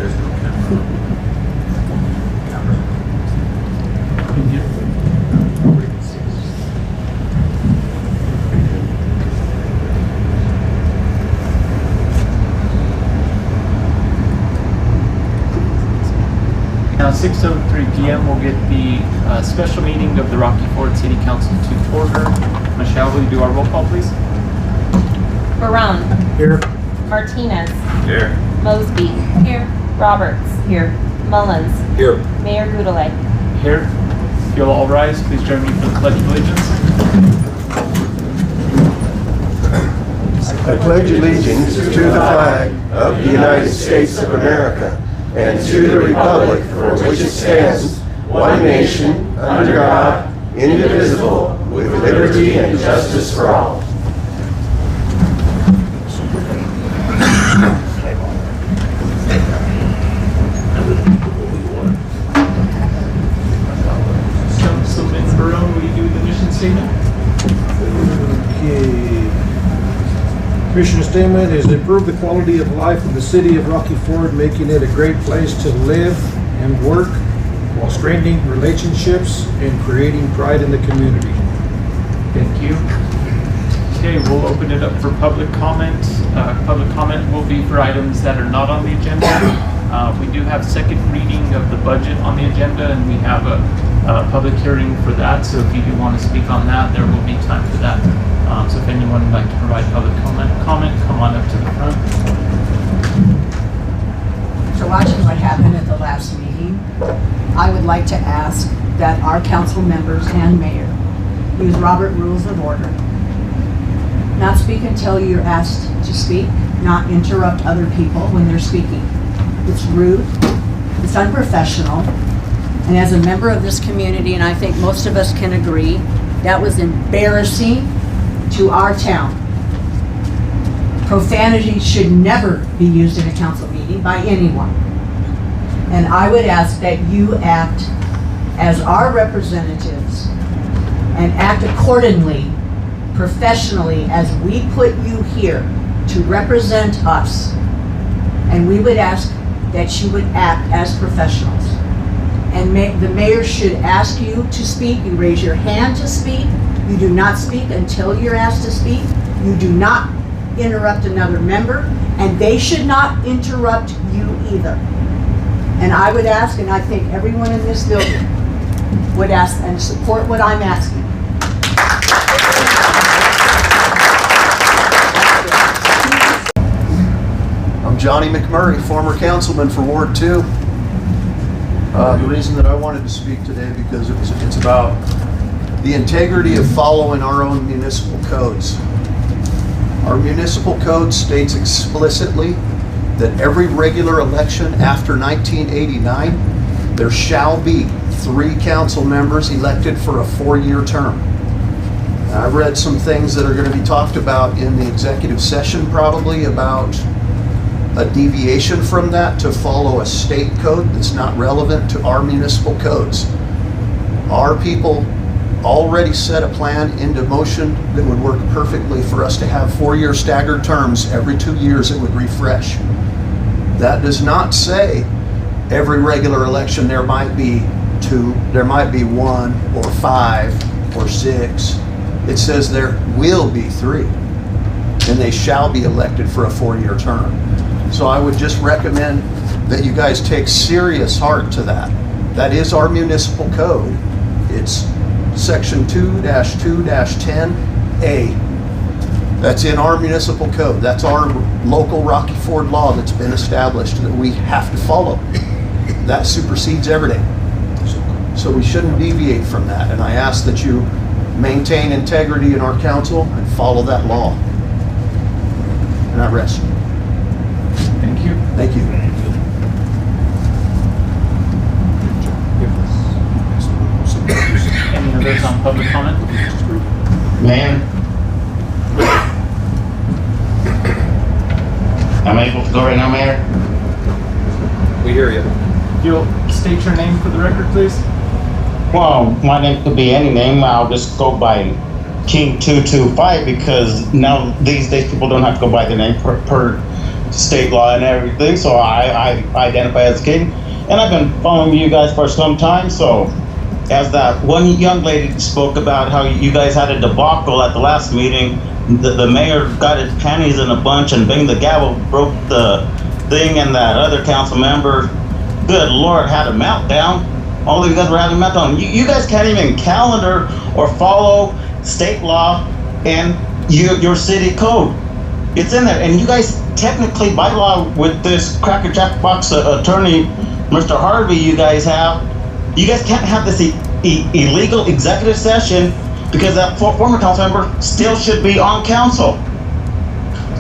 There's no camera. In here. Nobody can see us. Now 6:03 p.m. we'll get the special meeting of the Rocky Ford City Council to order. Michelle, will you do our roll call, please? Barone. Here. Martinez. Here. Mosby. Here. Roberts. Here. Mullins. Here. Mayor Goudelet. Here. If you'll all rise, please join me for the Pledge of Allegiance. I pledge allegiance to the flag of the United States of America and to the republic for which it stands, one nation, under God, indivisible, with liberty and justice for all. Councilman Barone, will you do the mission statement? Okay. Mission statement is to improve the quality of life in the city of Rocky Ford, making it a great place to live and work while strengthening relationships and creating pride in the community. Thank you. Okay, we'll open it up for public comment. Public comment will be for items that are not on the agenda. We do have second reading of the budget on the agenda, and we have a public hearing for that. So if you do want to speak on that, there will be time for that. So if anyone would like to provide public comment, come on up to the front. After watching what happened at the last meeting, I would like to ask that our council members and mayor use Robert Rules of Order. Not speak until you're asked to speak, not interrupt other people when they're speaking. It's rude, it's unprofessional, and as a member of this community, and I think most of us can agree, that was embarrassing to our town. Profanity should never be used in a council meeting by anyone. And I would ask that you act as our representatives and act accordingly, professionally, as we put you here to represent us. And we would ask that you would act as professionals. And the mayor should ask you to speak. You raise your hand to speak. You do not speak until you're asked to speak. You do not interrupt another member, and they should not interrupt you either. And I would ask, and I think everyone in this building would ask and support what I'm asking. I'm Johnny McMurray, former councilman for Ward 2. The reason that I wanted to speak today because it's about the integrity of following our own municipal codes. Our municipal code states explicitly that every regular election after 1989, there shall be 3 council members elected for a 4-year term. And I've read some things that are going to be talked about in the executive session probably about a deviation from that to follow a state code that's not relevant to our municipal codes. Our people already set a plan into motion that would work perfectly for us to have 4-year staggered terms. Every 2 years it would refresh. That does not say every regular election there might be 2, there might be 1 or 5 or 6. It says there will be 3, and they shall be elected for a 4-year term. So I would just recommend that you guys take serious heart to that. That is our municipal code. It's section 2-2-10A. That's in our municipal code. That's our local Rocky Ford law that's been established that we have to follow. That supersedes everything. So we shouldn't deviate from that. And I ask that you maintain integrity in our council and follow that law. And I rest. Thank you. Thank you. Any others on public comment? Man, am I able to go right now, Mayor? We hear you. You'll state your name for the record, please? Well, my name could be any name. I'll just go by King 225 because now these days people don't have to go by the name per state law and everything, so I identify as king. And I've been following you guys for some time, so as that one young lady spoke about how you guys had a debacle at the last meeting, the mayor got his panties in a bunch and banged the gavel, broke the thing, and that other council member, good Lord, had a meltdown. All of you guys were having a meltdown. You guys can't even calendar or follow state law and your city code. It's in there, and you guys technically by law with this Cracker Jack box attorney, Mr. Harvey, you guys can't have this illegal executive session because that former council member still should be on council.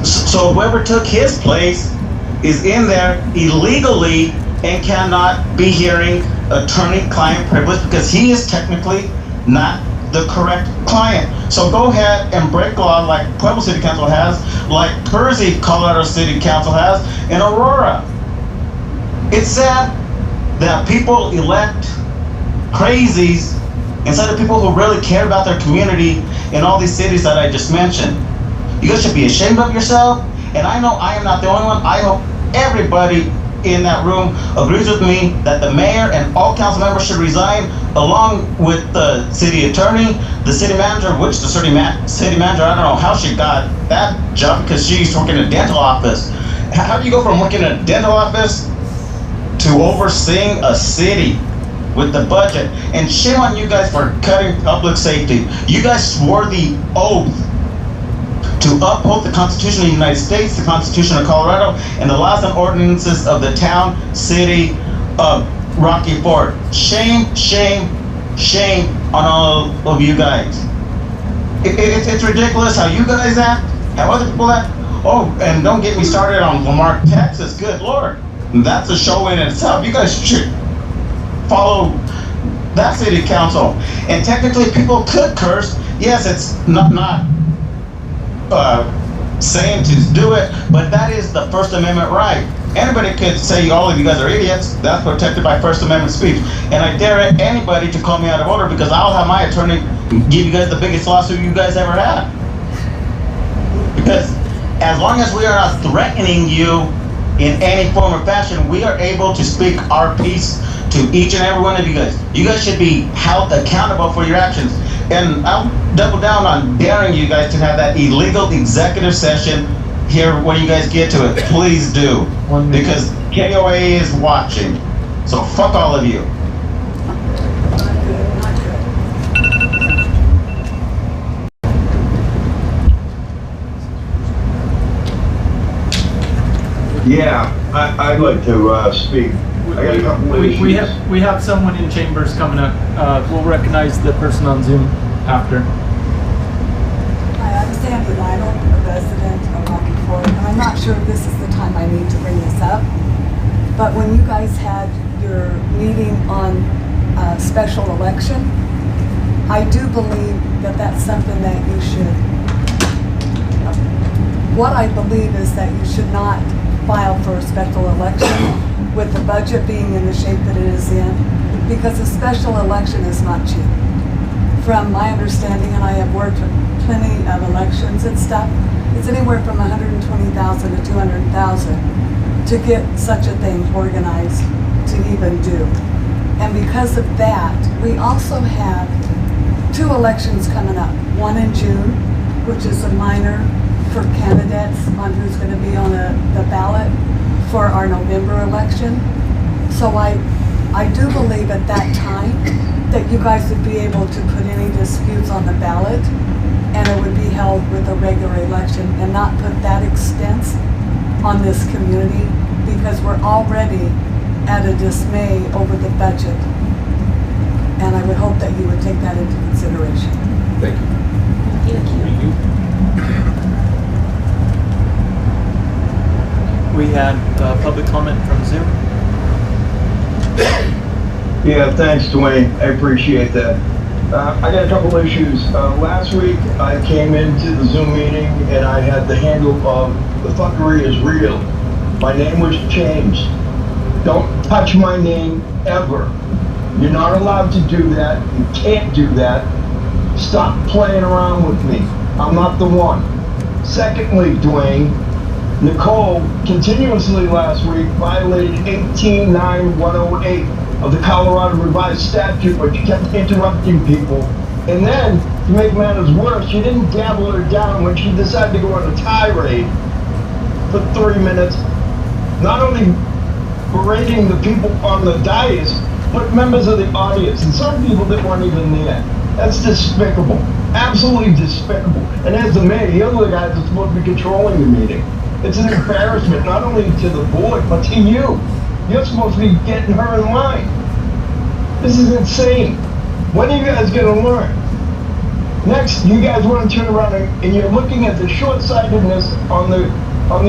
So whoever took his place is in there illegally and cannot be hearing attorney-client privilege because he is technically not the correct client. So go ahead and break law like Pueblo City Council has, like Kersey, Colorado City Council has, and Aurora. It's sad that people elect crazies instead of people who really care about their community in all these cities that I just mentioned. You guys should be ashamed of yourself, and I know I am not the only one. I hope everybody in that room agrees with me that the mayor and all council members should resign, along with the city attorney, the city manager, which the city manager, I don't know how she got that job because she used to work in a dental office. How do you go from working in a dental office to overseeing a city with the budget? And shame on you guys for cutting public safety. You guys swore the oath to uphold the Constitution of the United States, the Constitution of Colorado, and the laws and ordinances of the town, city of Rocky Ford. Shame, shame, shame on all of you guys. It's ridiculous how you guys act, how other people act. Oh, and don't get me started on Lamar, Texas. Good Lord. That's a show in itself. You guys should follow that city council. And technically people could curse. Yes, it's not saying to do it, but that is the First Amendment right. Anybody could say all of you guys are idiots. That's protected by First Amendment speech. And I dare anybody to call me out of order because I'll have my attorney give you guys the biggest lawsuit you guys ever had. Because as long as we are not threatening you in any form or fashion, we are able to speak our piece to each and every one of you guys. You guys should be held accountable for your actions. And I'll double down on daring you guys to have that illegal executive session here when you guys get to it. Please do. Because KOA is watching. So fuck all of you. Yeah, I'd like to speak. I got a couple of issues. We have someone in chambers coming up. We'll recognize the person on Zoom after. Hi, I'm Sandy Lytle, a resident of Rocky Ford, and I'm not sure if this is the time I need to bring this up, but when you guys had your meeting on special election, I do believe that that's something that you should, what I believe is that you should not file for a special election with the budget being in the shape that it is in, because a special election is not cheap. From my understanding, and I have worked plenty of elections and stuff, it's anywhere from 120,000 to 200,000 to get such a thing organized to even do. And because of that, we also have 2 elections coming up. One in June, which is a minor for candidates on who's going to be on the ballot for our November election. So I do believe at that time that you guys would be able to put any disputes on the ballot and it would be held with a regular election and not put that expense on this community because we're already at a dismay over the budget. And I would hope that you would take that into consideration. Thank you. Thank you. We had public comment from Zoom. Yeah, thanks, Dwayne. I appreciate that. I got a couple issues. Last week, I came into the Zoom meeting and I had the handle of "the fuckery is real." My name was changed. Don't touch my name ever. You're not allowed to do that. You can't do that. Stop playing around with me. I'm not the one. Secondly, Dwayne, Nicole continuously last week violated 18.9.108 of the Colorado Revised Statute, which kept interrupting people. And then, to make matters worse, she didn't gavel her down when she decided to go on a tirade for 3 minutes, not only berating the people on the dais, but members of the audience, and some people that weren't even there. That's despicable. Absolutely despicable. And as the mayor, the other guys are supposed to be controlling the meeting. It's an embarrassment, not only to the board, but to you. You're supposed to be getting her in line. This is insane. When are you guys gonna learn? Next, you guys want to turn around and you're looking at the short-sightedness on the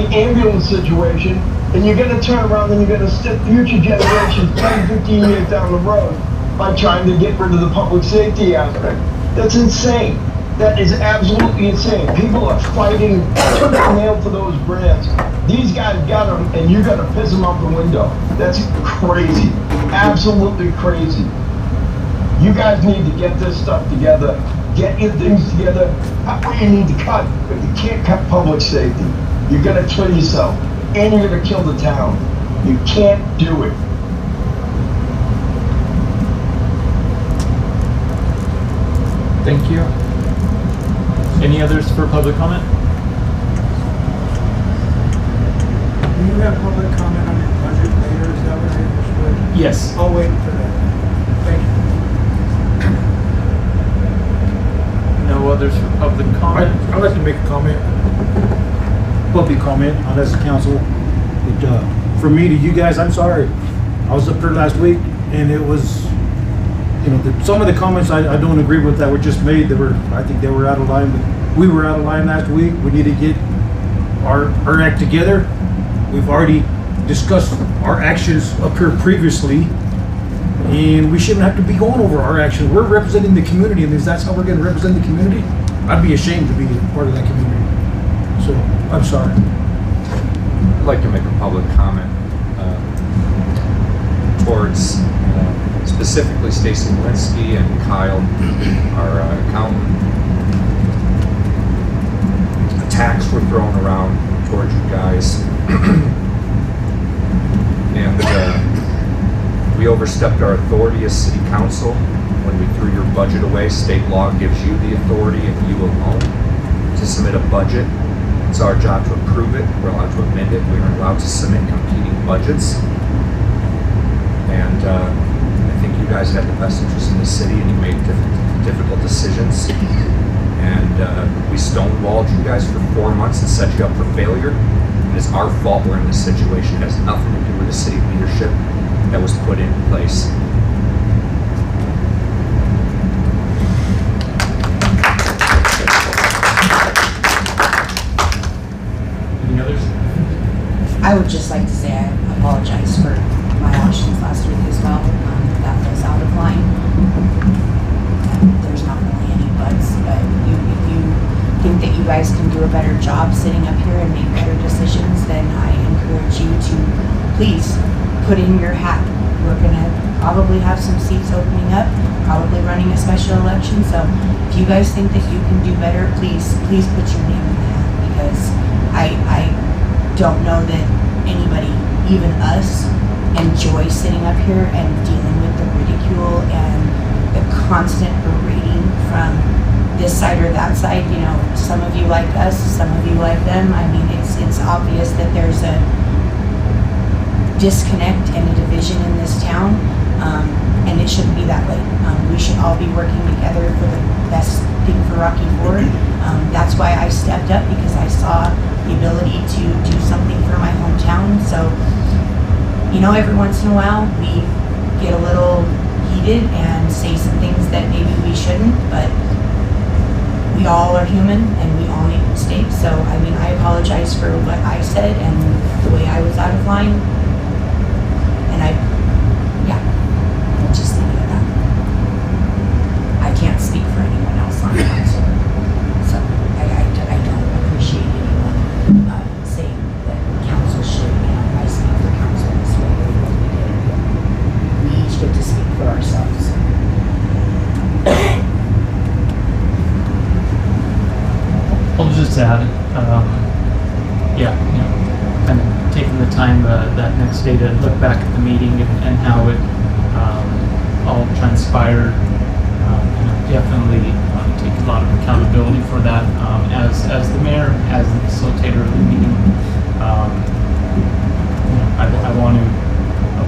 ambulance situation, and you're gonna turn around and you're gonna step future generations 10, 15 years down the road by trying to get rid of the public safety aspect. That's insane. That is absolutely insane. People are fighting tooth and nail for those brands. These guys got them, and you're gonna piss them out the window. That's crazy. Absolutely crazy. You guys need to get this stuff together. Get your things together. What you need to cut, but you can't cut public safety. You're gonna kill yourself, and you're gonna kill the town. You can't do it. Thank you. Any others for public comment? Do you have public comment on your budget later, is that what I understood? Yes. I'll wait for that. Thank you. No others for public comment? I'd like to make a comment, public comment on this council. For me to you guys, I'm sorry. I was up there last week and it was, some of the comments I don't agree with that were just made. I think they were out of line. We were out of line last week. We need to get our act together. We've already discussed our actions up here previously, and we shouldn't have to be going over our actions. We're representing the community, and if that's how we're going to represent the community, I'd be ashamed to be part of that community. So, I'm sorry. I'd like to make a public comment towards specifically Stacy Linsky and Kyle, our accountant. Attacks were thrown around towards you guys. And we overstepped our authority as city council when we threw your budget away. State law gives you the authority and you alone to submit a budget. It's our job to approve it. We're allowed to amend it. We are allowed to submit competing budgets. And I think you guys had the best interest in the city and you made difficult decisions. And we stonewalled you guys for 4 months and set you up for failure. It is our fault we're in this situation. It has nothing to do with the city leadership that was put in place. Any others? I would just like to say I apologize for my actions last week as well. That was out of line. There's not really any buts, but if you think that you guys can do a better job sitting up here and make better decisions, then I encourage you to please put in your hat. We're gonna probably have some seats opening up, probably running a special election. So if you guys think that you can do better, please put your name in the hat, because I don't know that anybody, even us, enjoy sitting up here and dealing with the ridicule and the constant berating from this side or that side. Some of you like us, some of you like them. I mean, it's obvious that there's a disconnect and a division in this town, and it shouldn't be that way. We should all be working together for the best thing for Rocky Ford. That's why I stepped up, because I saw the ability to do something for my hometown. So, every once in a while we get a little heated and say some things that maybe we shouldn't, but we all are human and we all make mistakes. So, I apologize for what I said and the way I was out of line. And I'll just leave it at that. I can't speak for anyone else on council. So, I don't appreciate anyone saying that council should, I speak for council this way or what we did. We each get to speak for ourselves. I'll just add, time that next day to look back at the meeting and how it all transpired. Definitely take a lot of accountability for that as the mayor, as the facilitator of the meeting. I want to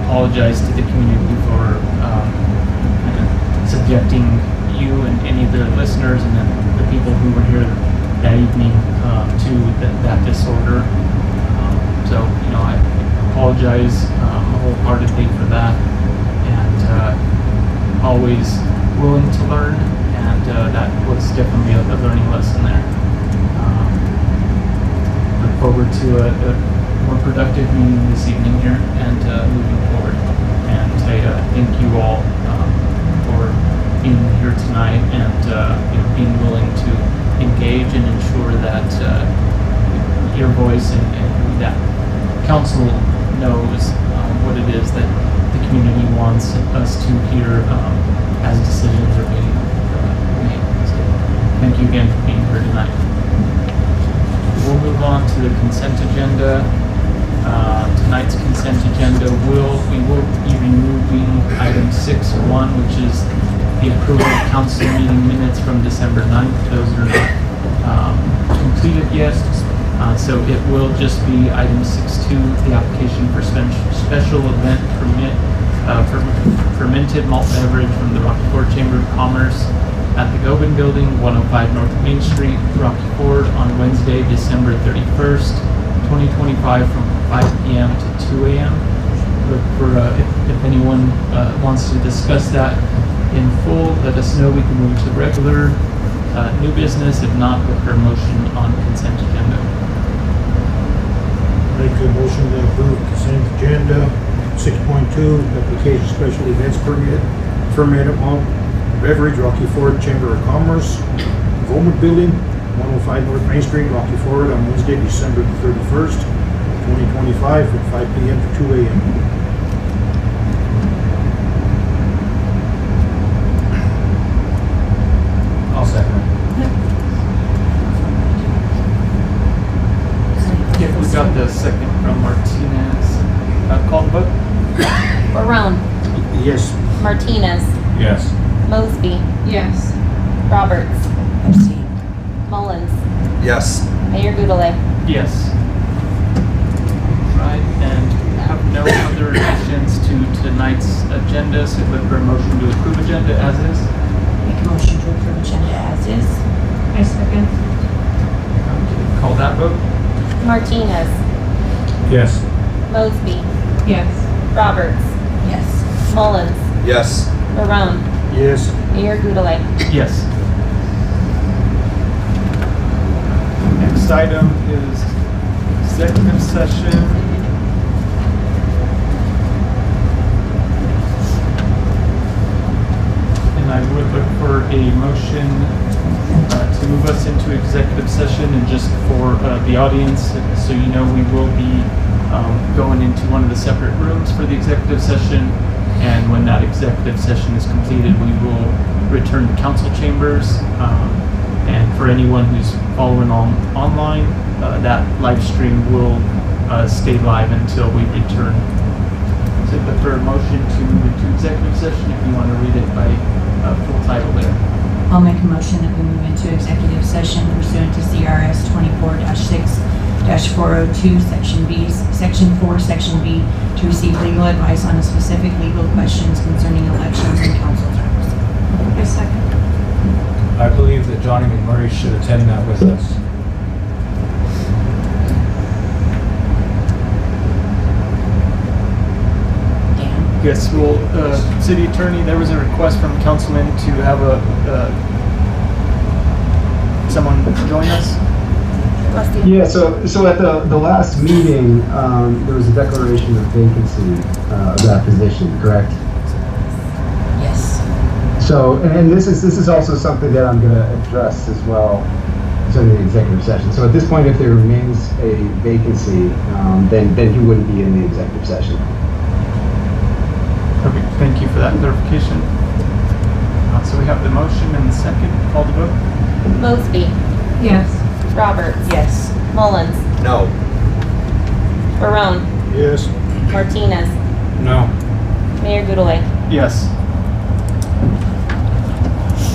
apologize to the community for kind of subjecting you and any of the listeners and the people who were here that evening to that disorder. So, I apologize wholeheartedly for that, and always willing to learn, and that was definitely a learning lesson there. Look forward to a more productive meeting this evening here and moving forward. And I thank you all for being here tonight and being willing to engage and ensure that your voice and that council knows what it is that the community wants us to hear as decisions are being made. So thank you again for being here tonight. We'll move on to the consent agenda. Tonight's consent agenda we will be removing item 6.1, which is the approval of council meeting minutes from December 9th. Those are not completed yet. So it will just be item 6.2, the application for special event permit for fermented malt beverage from the Rocky Ford Chamber of Commerce at the Gobin Building, 105 North Main Street, Rocky Ford, on Wednesday, December 31st, 2025, from 5 p.m. to 2 a.m. Look for if anyone wants to discuss that in full, let us know. We can move to regular new business. If not, look for a motion on consent agenda. Make a motion to approve consent agenda 6.2, application special events permit, fermented malt beverage, Rocky Ford Chamber of Commerce, Gomwood Building, 105 North Main Street, Rocky Ford, on Wednesday, December 31st, 2025, from 5 p.m. to 2 a.m. I'll second it. Yeah, we got the second from Martinez. Call the vote. Barone. Yes. Martinez. Yes. Mosby. Yes. Roberts. Abstain. Mullins. Yes. Mayor Goudelet. Yes. Right, and have no other additions to tonight's agenda, so look for a motion to approve agenda as is. Make a motion to approve agenda as is. I second. Okay, call that vote. Martinez. Yes. Mosby. Yes. Roberts. Yes. Mullins. Yes. Barone. Yes. Mayor Goudelet. Yes. Next item is executive session. And I would look for a motion to move us into executive session. And just for the audience, so you know, we will be going into one of the separate rooms for the executive session. And when that executive session is completed, we will return to council chambers. And for anyone who's following online, that live stream will stay live until we return. So look for a motion to move into executive session, if you want to read it by full title there. I'll make a motion that we move into executive session pursuant to CRS 24-6-402, Section 4, Section B, to receive legal advice on specific legal questions concerning elections and council terms. I second. I believe that Johnny McMurray should attend that with us. Dan? Yes, well, city attorney, there was a request from councilman to have someone join us. Yeah, so at the last meeting, there was a declaration of vacancy of that position, correct? Yes. So, and this is also something that I'm going to address as well in the executive session. So at this point, if there remains a vacancy, then he wouldn't be in the executive session. Okay, thank you for that clarification. So we have the motion and the second. Call the vote. Mosby. Yes. Roberts. Yes. Mullins. No. Barone. Yes. Martinez, No. Mayor Gudelay. Yes.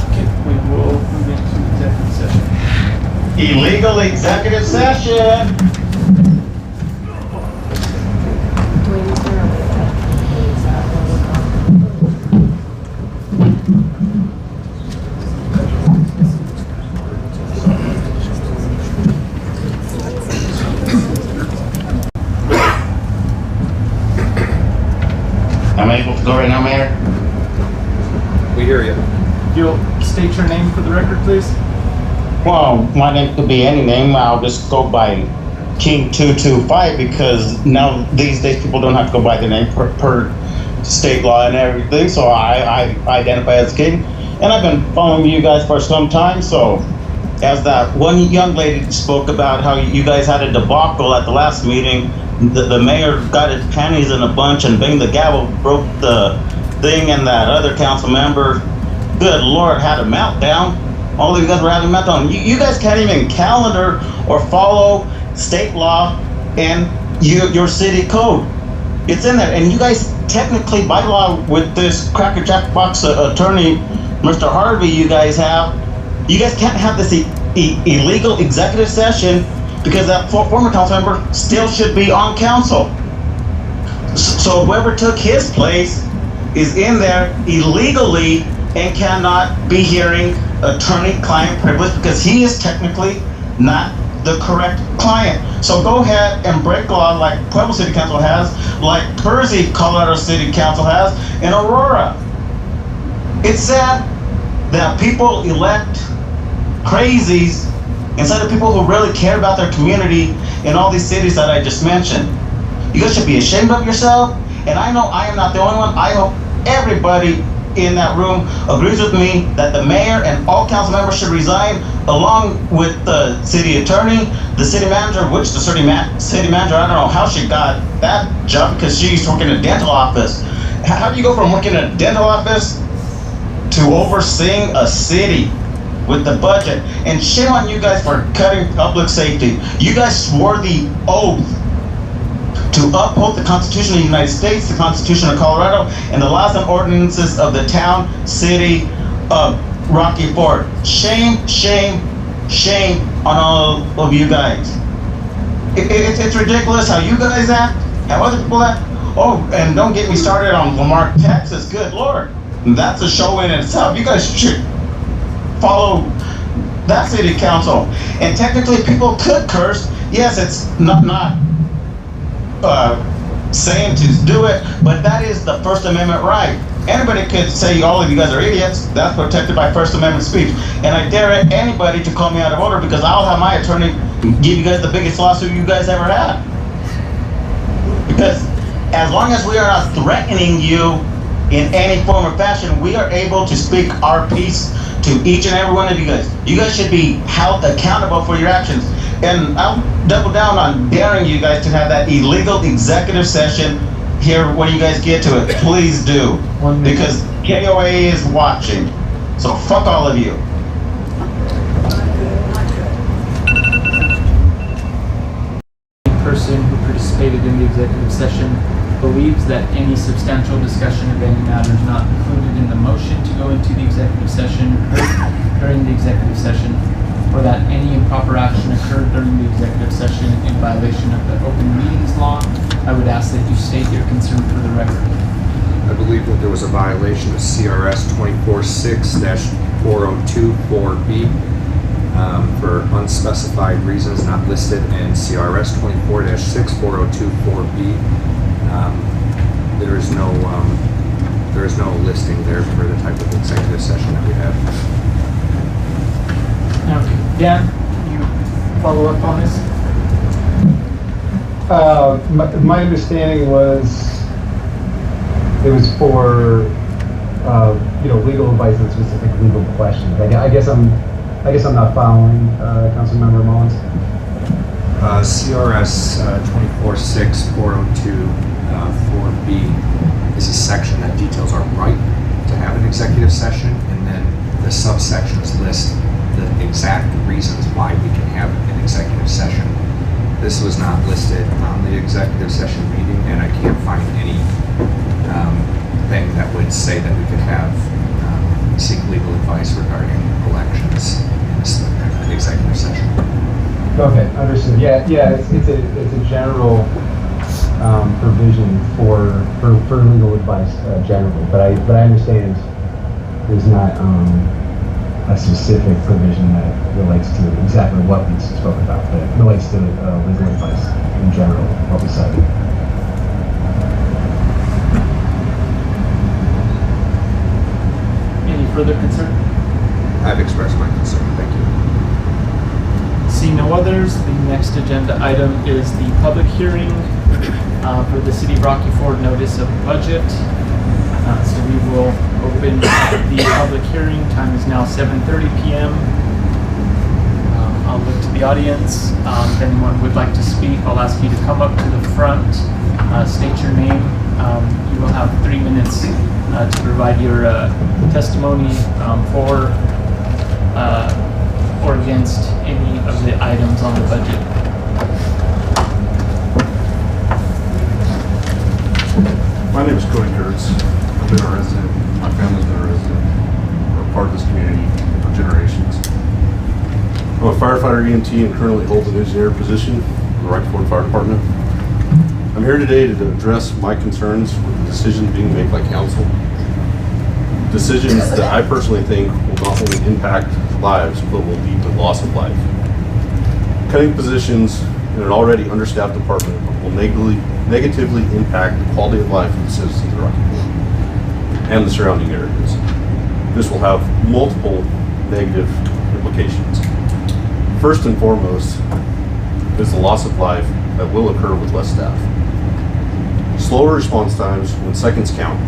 Okay, we will move into executive session. Illegal executive session. Am I able to go right now, Mayor? We hear you. You'll state your name for the record, please? Well, my name could be any name. I'll just go by King 225 because now these days people don't have to go by their name per state law and everything. So I identify as King, and I've been following you guys for some time. So as that one young lady spoke about how you guys had a debacle at the last meeting, the mayor got his panties in a bunch and banged the gavel, broke the thing, and that other council member, good Lord, had a meltdown. All of you guys were having a meltdown. You guys can't even calendar or follow state law and your city code. It's in there, and you guys technically, by law, with this Cracker Jack Box attorney, Mr. Harvey, you guys can't have this illegal executive session because that former council member still should be on council. So whoever took his place is in there illegally and cannot be hearing attorney-client privilege because he is technically not the correct client. So go ahead and break law like Pueblo City Council has, like Kersey, Colorado City Council has, and Aurora. It's sad that people elect crazies instead of people who really care about their community in all these cities that I just mentioned. You guys should be ashamed of yourself, and I know I am not the only one. I hope everybody in that room agrees with me that the mayor and all council members should resign, along with the city attorney, the city manager, which the city manager, I don't know how she got that job because she used to work in a dental office. How do you go from working in a dental office to overseeing a city with the budget? And shame on you guys for cutting public safety. You guys swore the oath to uphold the Constitution of the United States, the Constitution of Colorado, and the laws and ordinances of the town, city of Rocky Ford. Shame, shame, shame on all of you guys. It's ridiculous how you guys act, how other people act. Oh, and don't get me started on Lamar, Texas. Good Lord. That's a show in itself. You guys should follow that city council. And technically people could curse. Yes, it's not saying to do it, but that is the First Amendment right. Anybody could say all of you guys are idiots. That's protected by First Amendment speech. And I dare anybody to call me out of order because I'll have my attorney give you guys the biggest lawsuit you guys ever had. Because as long as we are not threatening you in any form or fashion, we are able to speak our piece to each and every one of you guys. You guys should be held accountable for your actions. And I'll double down on daring you guys to have that illegal executive session here when you guys get to it. Please do. Because KOA is watching. So fuck all of you. The person who participated in the executive session believes that any substantial discussion of any matters not included in the motion to go into the executive session occurred during the executive session, or that any improper action occurred during the executive session in violation of the open meetings law. I would ask that you state your concern for the record. I believe that there was a violation of CRS 246-4024B for unspecified reasons not listed in CRS 24-64024B. There is no listing there for the type of executive session that we have. Okay. Dan, you follow up on this? My understanding was it was for legal advice on specific legal questions. I guess I'm not following Councilmember Mullins. CRS 24-64024B is a section that details our right to have an executive session, and then the subsections list the exact reasons why we can have an executive session. This was not listed on the executive session meeting and I can't find any thing that would say that we could have seek legal advice regarding elections in this executive session. Okay, understood. Yeah, it's a general provision for legal advice generally, but I understand there's not a specific provision that relates to exactly what we spoke about, but it relates to legal advice in general, what we cited. Any further concern? I've expressed my concern. Thank you. See no others, the next agenda item is the public hearing for the City of Rocky Ford notice of budget. So we will open the public hearing. Time is now 7:30 p.m. I'll look to the audience. If anyone would like to speak, I'll ask you to come up to the front, state your name. You will have 3 minutes to provide your testimony for or against any of the items on the budget. My name is Cody Kurtz. I've been a resident, my family's been a resident, we're a part of this community for generations. I'm a firefighter EMT and currently hold an engineer position in the Rocky Ford Fire Department. I'm here today to address my concerns with the decisions being made by council. Decisions that I personally think will not only impact lives, but will lead to loss of life. Cutting positions in an already understaffed department will negatively impact the quality of life of the citizens of Rocky Ford and the surrounding areas. This will have multiple negative implications. First and foremost is the loss of life that will occur with less staff. Slower response times when seconds count.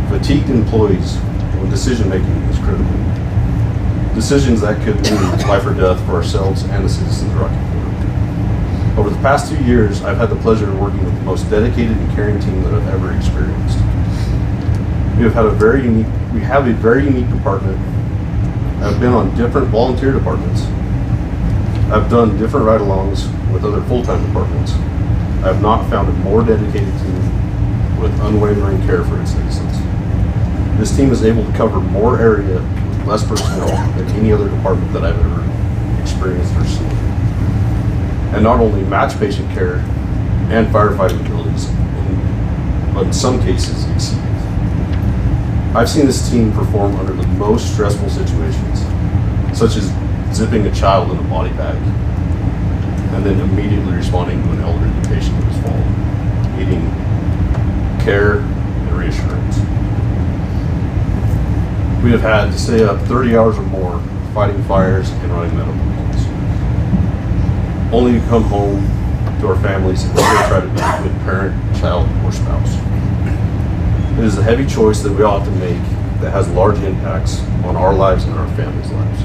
Fatigued employees when decision making is critical. Decisions that could mean life or death for ourselves and the citizens of Rocky Ford. Over the past 2 years, I've had the pleasure of working with the most dedicated and caring team that I've ever experienced. We have a very unique department. I've been on different volunteer departments. I've done different ride-alongs with other full-time departments. I have not found a more dedicated team with unwavering care for its citizens. This team is able to cover more area with less personnel than any other department that I've ever experienced or seen. And not only match patient care and firefighting abilities, but in some cases exceed. I've seen this team perform under the most stressful situations, such as zipping a child in a body bag, and then immediately responding to an elderly patient who was fallen, needing care and reassurance. We have had to stay up 30 hours or more fighting fires and running medical calls, only to come home to our families and still try to be a good parent, child, or spouse. It is a heavy choice that we all have to make that has large impacts on our lives and our families' lives.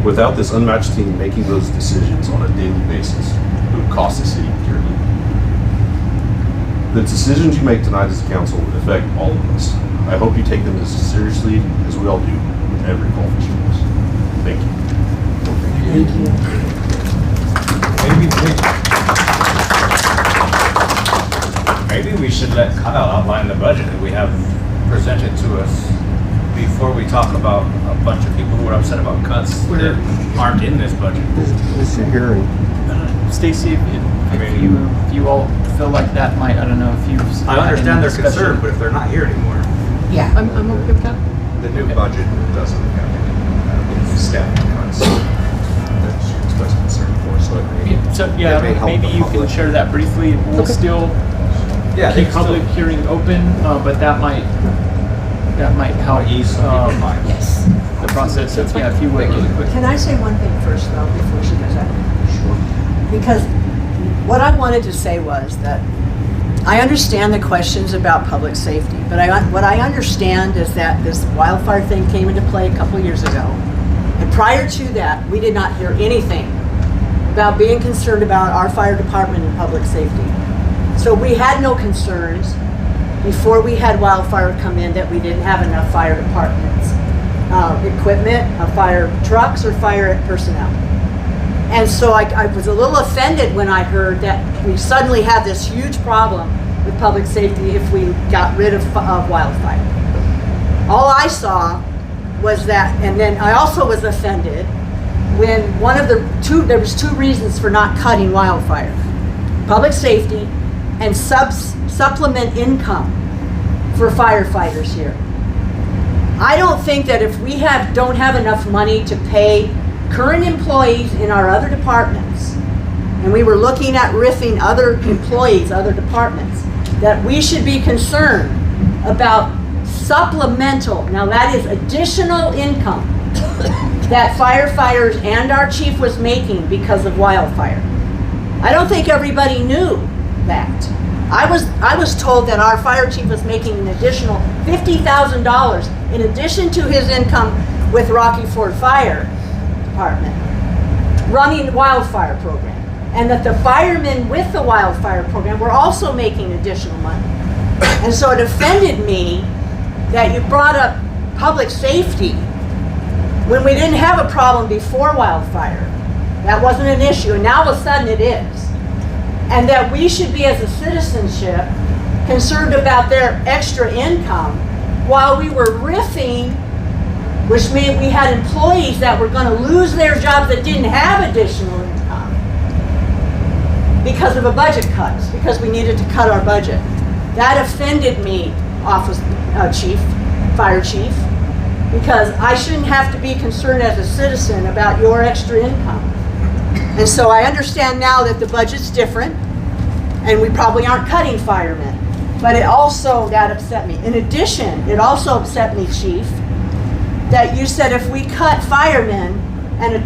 Without this unmatched team making those decisions on a daily basis, it would cost the city dearly. The decisions you make tonight as a council would affect all of us. I hope you take them as seriously as we all do with every call for service. Thank you. Thank you. Maybe we should let Kyle outline the budget that we have presented to us before we talk about a bunch of people who are upset about cuts that aren't in this budget. It's a hearing. Stacy, if you all feel like that might, I don't know if you. I understand their concern, but if they're not here anymore, Yeah. I'm okay with that. the new budget doesn't have any staffing cuts that she expressed concern for, so it may. So it yeah, may help maybe the you can public. share that briefly. We'll still Yeah, they keep can public still hearing open, but that might help ease some people's minds. Yes. the process. So yeah, if you would really quick. Can I say one thing first, though, before she does that? Because what I wanted to say was that I understand the questions about public safety, but what I understand is that this wildfire thing came into play a couple years ago. And prior to that, we did not hear anything about being concerned about our fire department and public safety. So we had no concerns before we had wildfire come in that we didn't have enough fire departments, equipment, fire trucks, or fire personnel. And so I was a little offended when I heard that we suddenly have this huge problem with public safety if we got rid of wildfire. All I saw was that, and then I also was offended when there was two reasons for not cutting wildfire. Public safety and supplement income for firefighters here. I don't think that if we don't have enough money to pay current employees in our other departments, and we were looking at riffing other employees, other departments, that we should be concerned about supplemental, now that is additional income that firefighters and our chief was making because of wildfire. I don't think everybody knew that. I was told that our fire chief was making an additional $50,000 in addition to his income with Rocky Ford Fire Department, running the wildfire program. And that the firemen with the wildfire program were also making additional money. And so it offended me that you brought up public safety when we didn't have a problem before wildfire. That wasn't an issue, and now all of a sudden it is. And that we should be, as a citizenship, concerned about their extra income while we were riffing, which meant we had employees that were going to lose their jobs that didn't have additional income because of a budget cut, because we needed to cut our budget. That offended me, fire chief, because I shouldn't have to be concerned as a citizen about your extra income. And so I understand now that the budget's different, and we probably aren't cutting firemen. But that upset me. In addition, it also upset me, Chief, that you said if we cut firemen and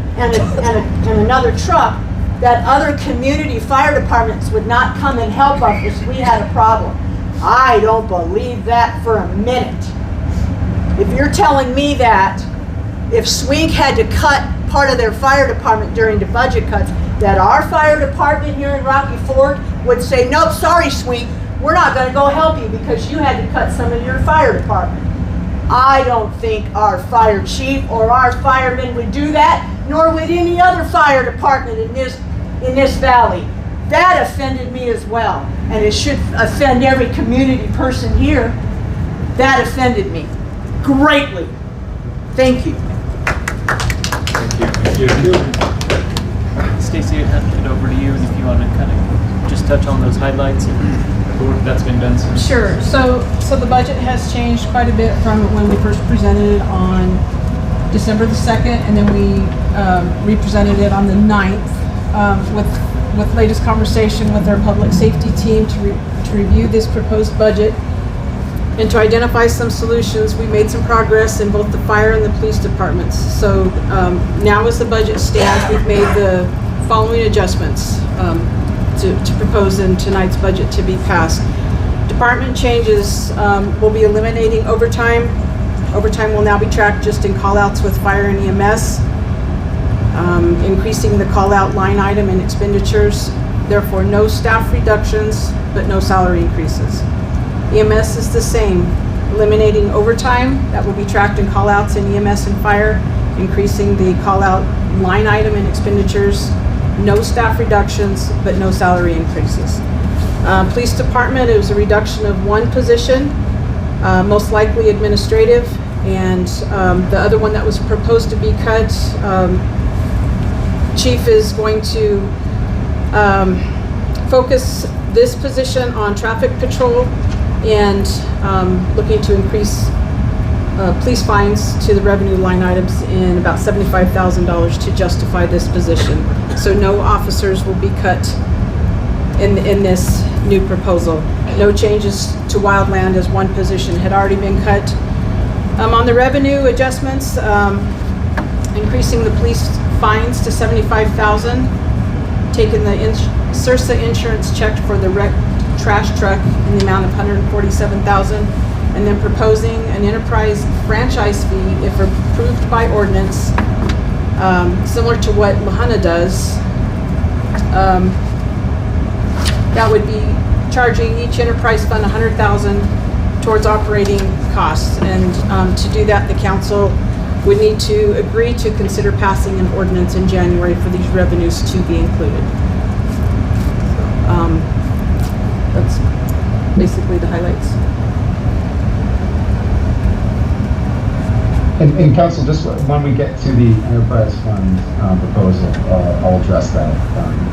another truck, that other community fire departments would not come and help us if we had a problem. I don't believe that for a minute. If you're telling me that if Swink had to cut part of their fire department during the budget cuts, that our fire department here in Rocky Ford would say, nope, sorry, Swink, we're not going to go help you because you had to cut some of your fire department. I don't think our fire chief or our firemen would do that, nor would any other fire department in this valley. That offended me as well, and it should offend every community person here. That offended me greatly. Thank you. Thank you. Stacy, I'd hand it over to you, and if you want to kind of just touch on those highlights and the work that's been done. Sure. So the budget has changed quite a bit from when we first presented it on December the 2nd, and then we represented it on the 9th with latest conversation with our public safety team to review this proposed budget and to identify some solutions. We made some progress in both the fire and the police departments. So now as the budget stands, we've made the following adjustments to propose in tonight's budget to be passed. Department changes will be eliminating overtime. Overtime will now be tracked just in call-outs with fire and EMS, increasing the call-out line item and expenditures. Therefore, no staff reductions, but no salary increases. EMS is the same, eliminating overtime that will be tracked in call-outs in EMS and fire, increasing the call-out line item and expenditures. No staff reductions, but no salary increases. Police department, it was a reduction of one position, most likely administrative, and the other one that was proposed to be cut, Chief is going to focus this position on traffic patrol and looking to increase police fines to the revenue line items in about $75,000 to justify this position. So no officers will be cut in this new proposal. No changes to wildland as one position had already been cut. On the revenue adjustments, increasing the police fines to $75,000, taking the CIRSA insurance check for the wrecked trash truck in the amount of $147,000, and then proposing an enterprise franchise fee if approved by ordinance, similar to what Lahana does. That would be charging each enterprise fund $100,000 towards operating costs, and to do that, the council would need to agree to consider passing an ordinance in January for these revenues to be included. That's basically the highlights. And council, just when we get to the enterprise fund proposal, I'll address that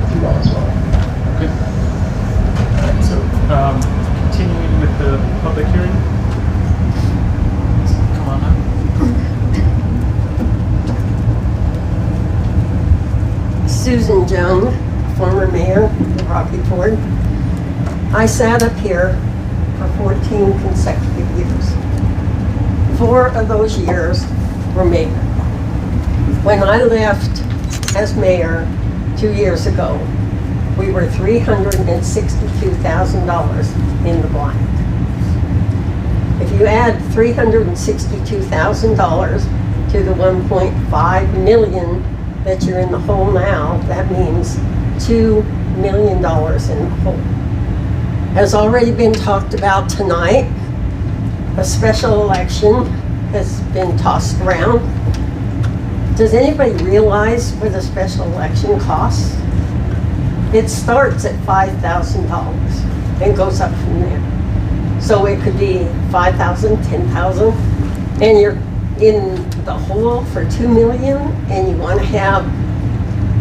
with you all as well. Okay. Alright, so, continuing with the public hearing. Come on up. Susan Jones, former mayor of Rocky Ford. I sat up here for 14 consecutive years. 4 of those years were mayor. When I left as mayor 2 years ago, we were $362,000 in the black. If you add $362,000 to the 1.5 million that you're in the hole now, that means $2 million in the hole. Has already been talked about tonight. A special election has been tossed around. Does anybody realize what a special election costs? It starts at $5,000 and goes up from there. So it could be $5,000, $10,000, and you're in the hole for $2 million, and you want to have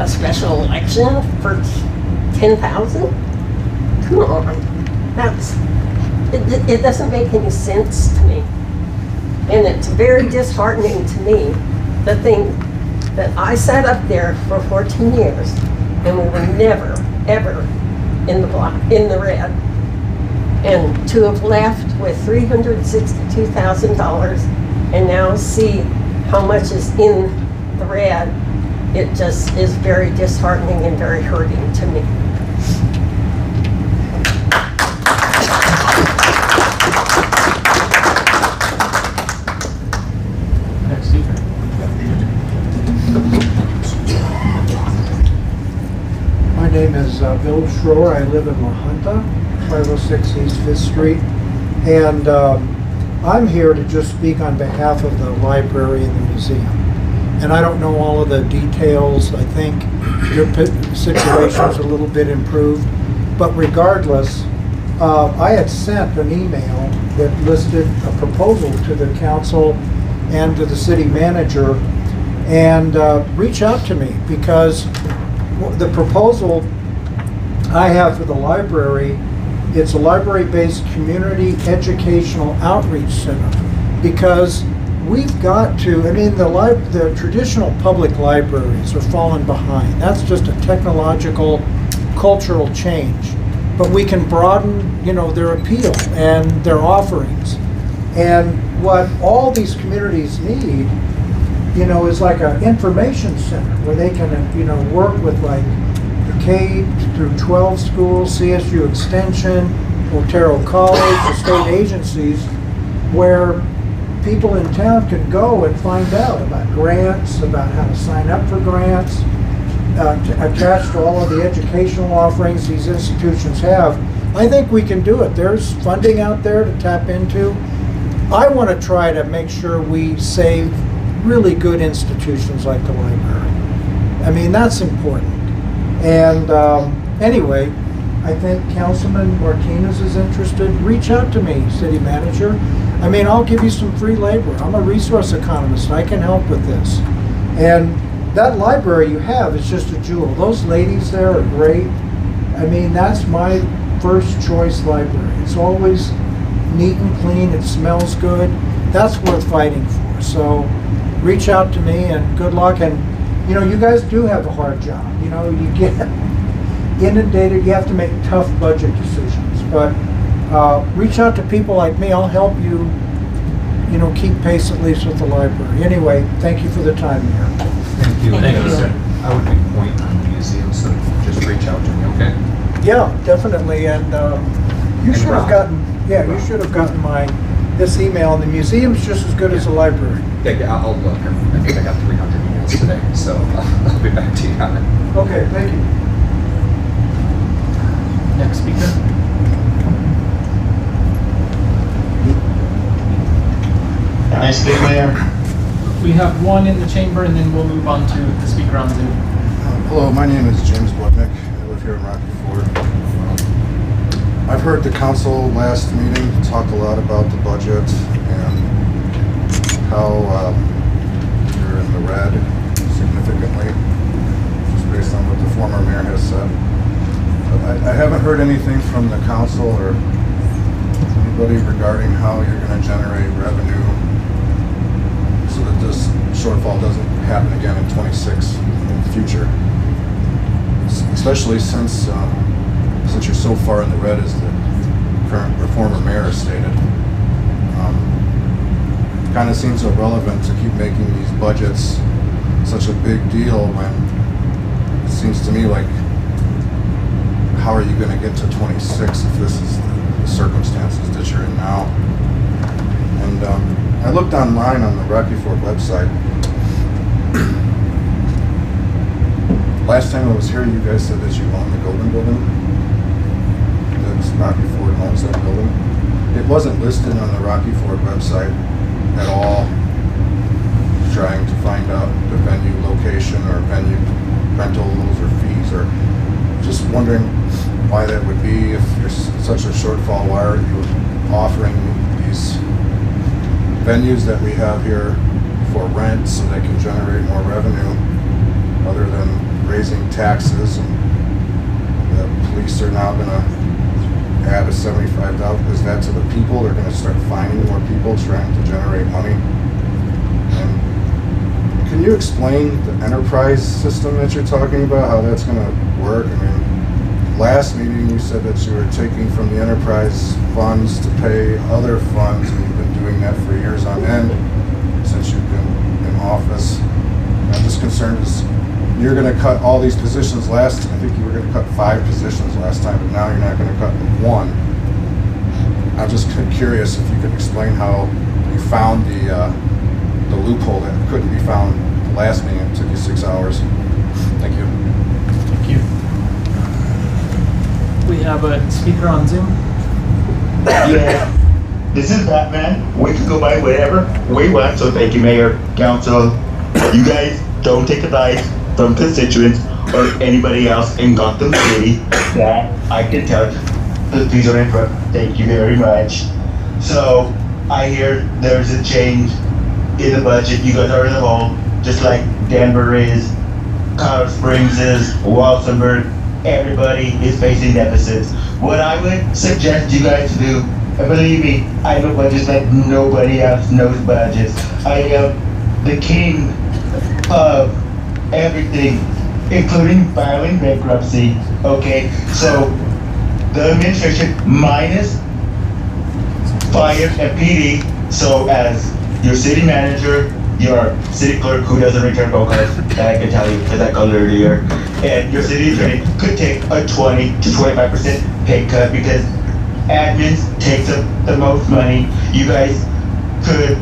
a special election for $10,000? Come on, it doesn't make any sense to me. And it's very disheartening to me, the thing that I sat up there for 14 years and we were never, ever in the black, in the red. And to have left with $362,000 and now see how much is in the red, it just is very disheartening and very hurting to me. Next speaker. My name is Bill Schroer. I live in La Junta, 506 East 5th Street. And I'm here to just speak on behalf of the library and the museum. And I don't know all of the details. I think your situation's a little bit improved. But regardless, I had sent an email that listed a proposal to the council and to the city manager, and reach out to me, because the proposal I have for the library, it's a library-based community educational outreach center, because we've got to, I mean, the traditional public libraries are falling behind. That's just a technological, cultural change. But we can broaden, you know, their appeal and their offerings. And what all these communities need, you know, is like an information center where they can, you know, work with like the K through 12 schools, CSU Extension, Otero College, the state agencies, where people in town can go and find out about grants, about how to sign up for grants, attached to all of the educational offerings these institutions have. I think we can do it. There's funding out there to tap into. I want to try to make sure we save really good institutions like the library. I mean, that's important. And anyway, I think Councilman Martinez is interested. Reach out to me, city manager. I mean, I'll give you some free labor. I'm a resource economist. I can help with this. And that library you have is just a jewel. Those ladies there are great. I mean, that's my first choice library. It's always neat and clean. It smells good. That's worth fighting for. So reach out to me, and good luck. And you know, you guys do have a hard job. You know, you get inundated. You have to make tough budget decisions. But reach out to people like me. I'll help you, you know, keep pace at least with the library. Anyway, thank you for the time here. Thank you. Thank you, sir. I would make a point on the museum, so just reach out to me, okay? Yeah, definitely. And you should have gotten, you should have gotten this email. And the museum's just as good as the library. Yeah, I'll look. I think I got 300 emails today, so I'll be back to you on it. Okay, thank you. Next speaker. Can I speak, Mayor? We have one in the chamber, and then we'll move on to the speaker on Zoom. Hello, my name is James Budnick. I live here in Rocky Ford. I've heard the council last meeting talk a lot about the budget and how you're in the red significantly, just based on what the former mayor has said. But I haven't heard anything from the council or anybody regarding how you're going to generate revenue so that this shortfall doesn't happen again in 26 in the future. Especially since you're so far in the red as the current or former mayor has stated. Kind of seems irrelevant to keep making these budgets such a big deal when it seems to me like, how are you going to get to 26 if this is the circumstances that you're in now? And I looked online on the Rocky Ford website. Last time I was here, you guys said that you own the Golden Building. That Rocky Ford owns that building. It wasn't listed on the Rocky Ford website at all. Trying to find out the venue location or venue rentals or fees, or just wondering why that would be. If there's such a shortfall, why are you offering these venues that we have here for rent so they can generate more revenue other than raising taxes? And the police are now going to add a $75,000. Is that to the people? They're going to start finding more people trying to generate money. And can you explain the enterprise system that you're talking about, how that's going to work? I mean, last meeting you said that you were taking from the enterprise funds to pay other funds, and you've been doing that for years on end since you've been in office. I'm just concerned is you're going to cut all these positions I think you were going to cut 5 positions last time, but now you're not going to cut 1. I'm just curious if you could explain how you found the loophole that couldn't be found the last meeting. It took you 6 hours. Thank you. Thank you. We have a speaker on Zoom. Yeah, this is Batman. We can go by whatever we want, so thank you, Mayor, Council. You guys don't take advice from constituents or anybody else in Gotham City that I can tell. Please don't interrupt. Thank you very much. So, I hear there's a change in the budget. You guys are in the hole, just like Denver is, Colorado Springs is, Walsenburg. Everybody is facing deficits. What I would suggest you guys to do, and believe me, I know budgets like nobody else knows budgets. I am the king of everything, including filing bankruptcy. Okay, so the administration minus fire and PD. So as your city manager, your city clerk who doesn't return phone calls, that I can tell you because I called earlier, and your city attorney could take a 20 to 25% pay cut because admins takes up the most money. You guys could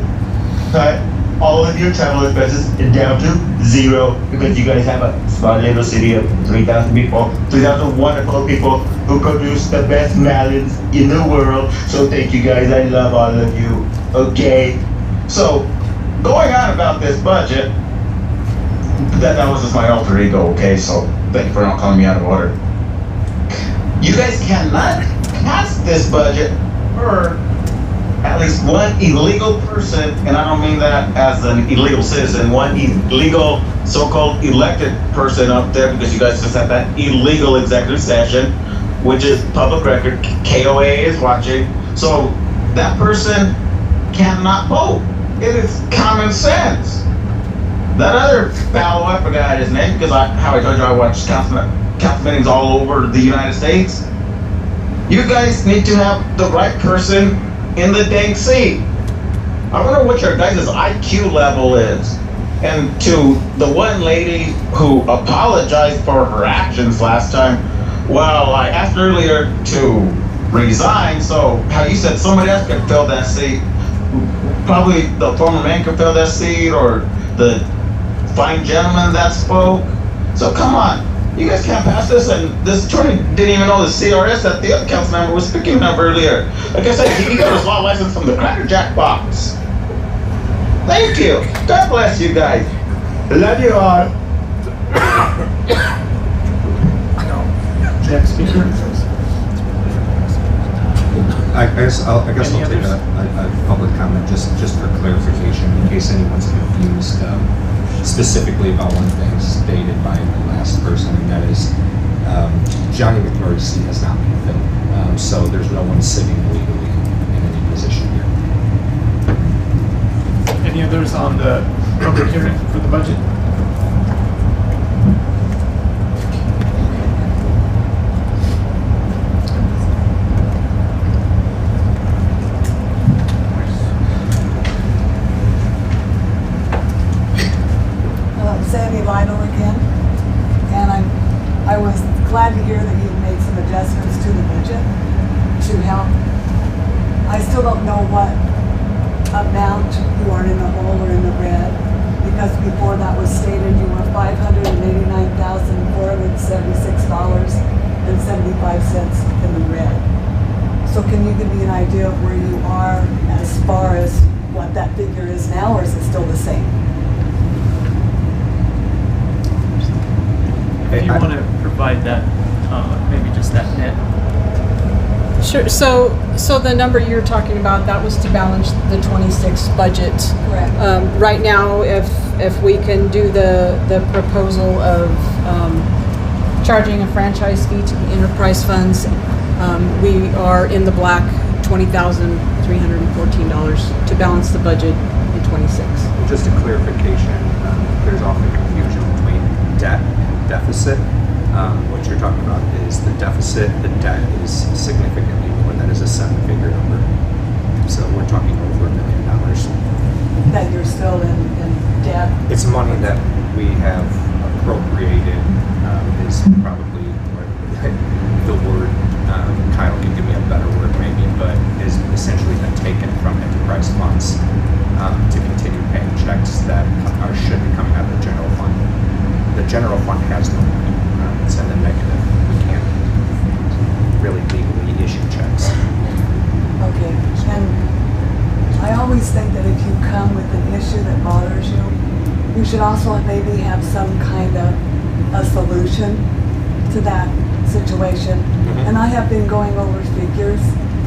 cut all of your travel expenses down to 0 because you guys have a small little city of 3,000 people, 3,000 wonderful people who produce the best melons in the world. So thank you guys, I love all of you. Okay, so going on about this budget, that was just my alter ego, okay, so thank you for not calling me out of order. You guys cannot pass this budget for at least one illegal person, and I don't mean that as an illegal citizen, one illegal so-called elected person up there, because you guys just had that illegal executive session, which is public record, KOA is watching, so that person cannot vote. It is common sense. That other fellow, I forgot his name, because how I told you I watch council meetings all over the United States. You guys need to have the right person in the dang seat. I wonder what your guys' IQ level is. And to the one lady who apologized for her actions last time, well, I asked earlier to resign, so how you said somebody else could fill that seat. Probably the former man could fill that seat, or the fine gentleman that spoke. So come on, you guys can't pass this, and this attorney didn't even know the CRS that the other council member was speaking of earlier. Like I said, he got his law license from the Cracker Jack box. Thank you. God bless you guys. Love you all. Next speaker. I guess I'll Any take others? a public comment just for clarification in case anyone's confused specifically about one thing stated by the last person, and that is Johnny McMurray's seat has not been filled, so there's no one sitting legally in any position here. Any others on the public hearing for the budget? Sandy Lytle again, and I was glad to hear that you've made some adjustments to the budget to help. I still don't know what amount you are in the hole or in the red, because before that was stated you were $589,476.75 in the red. So can you give me an idea of where you are as far as what that figure is now, or is it still the same? If you want to provide that, maybe just that net. Sure. So the number you're talking about, that was to balance the 26 budget. Correct. Right now, if we can do the proposal of charging a franchise fee to the enterprise funds, we are in the black $20,314 to balance the budget in 26. Just a clarification, there's often confusion between debt and deficit. What you're talking about is the deficit. The debt is significantly more. That is a seven-figure number. So we're talking over $1 million. That you're still in debt? It's money that we have appropriated, is probably the word, Kyle can give me a better word maybe, but is essentially been taken from enterprise funds to continue paying checks that should be coming out of the general fund. The general fund has no money. It's in the negative. We can't really legally issue checks. Okay, and I always think that if you come with an issue that bothers you, you should also maybe have some kind of a solution to that situation. And I have been going over figures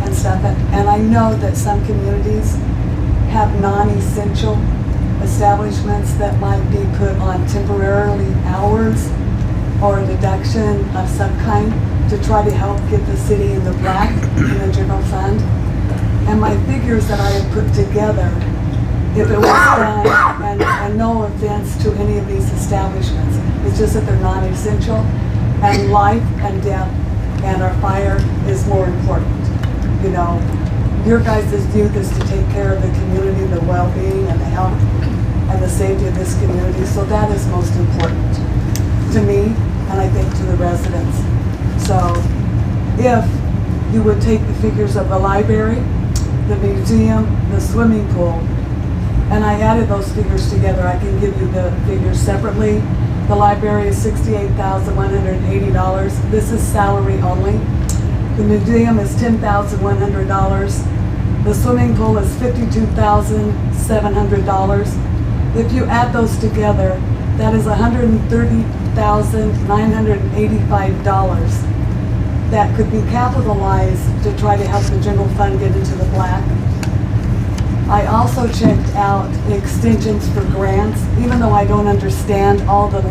and stuff, and I know that some communities have non-essential establishments that might be put on temporarily hours or a deduction of some kind to try to help get the city in the black in the general fund. And my figures that I have put together, if it was done, and no offense to any of these establishments, it's just that they're non-essential, and life and death and our fire is more important. You know, your guys' youth is to take care of the community, the well-being and the health and the safety of this community, so that is most important to me, and I think to the residents. So if you would take the figures of the library, the museum, the swimming pool, and I added those figures together, I can give you the figures separately. The library is $68,180. This is salary only. The museum is $10,100. The swimming pool is $52,700. If you add those together, that is $130,985 that could be capitalized to try to help the general fund get into the black. I also checked out extensions for grants, even though I don't understand all the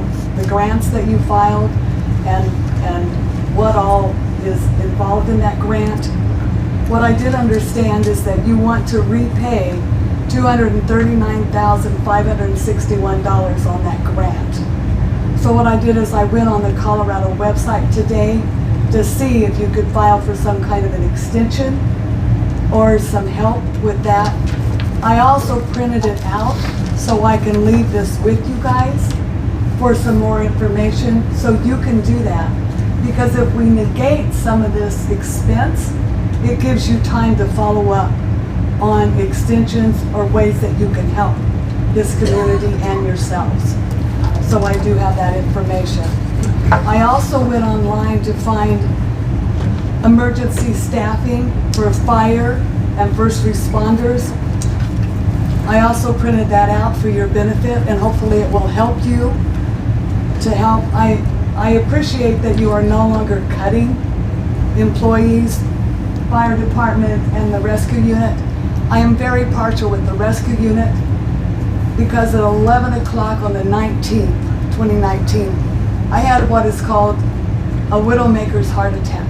grants that you filed and what all is involved in that grant. What I did understand is that you want to repay $239,561 on that grant. So what I did is I went on the Colorado website today to see if you could file for some kind of an extension or some help with that. I also printed it out so I can leave this with you guys for some more information so you can do that. Because if we negate some of this expense, it gives you time to follow up on extensions or ways that you can help this community and yourselves. So I do have that information. I also went online to find emergency staffing for fire and first responders. I also printed that out for your benefit, and hopefully it will help you to help. I appreciate that you are no longer cutting employees, fire department and the rescue unit. I am very partial with the rescue unit because at 11 o'clock on the 19th, 2019, I had what is called a widowmaker's heart attack.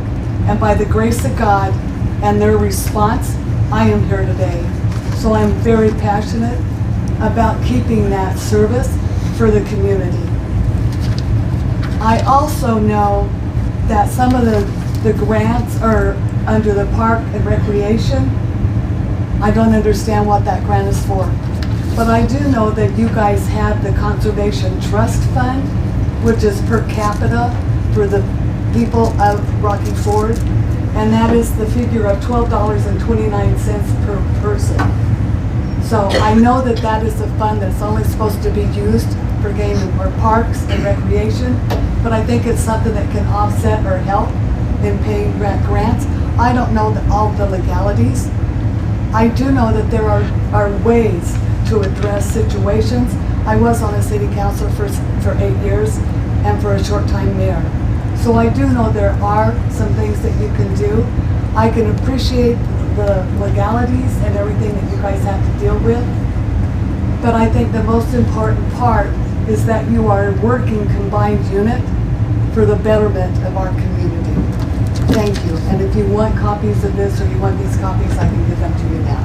And by the grace of God and their response, I am here today. So I'm very passionate about keeping that service for the community. I also know that some of the grants are under the Park and Recreation. I don't understand what that grant is for. But I do know that you guys have the Conservation Trust Fund, which is per capita for the people of Rocky Ford. And that is the figure of $12.29 per person. So I know that that is a fund that's only supposed to be used for game or parks and recreation, but I think it's something that can offset or help in paying grants. I don't know all the legalities. I do know that there are ways to address situations. I was on a city council for 8 years and for a short time mayor. So I do know there are some things that you can do. I can appreciate the legalities and everything that you guys have to deal with. But I think the most important part is that you are a working combined unit for the betterment of our community. Thank you. And if you want copies of this or you want these copies, I can give them to you now.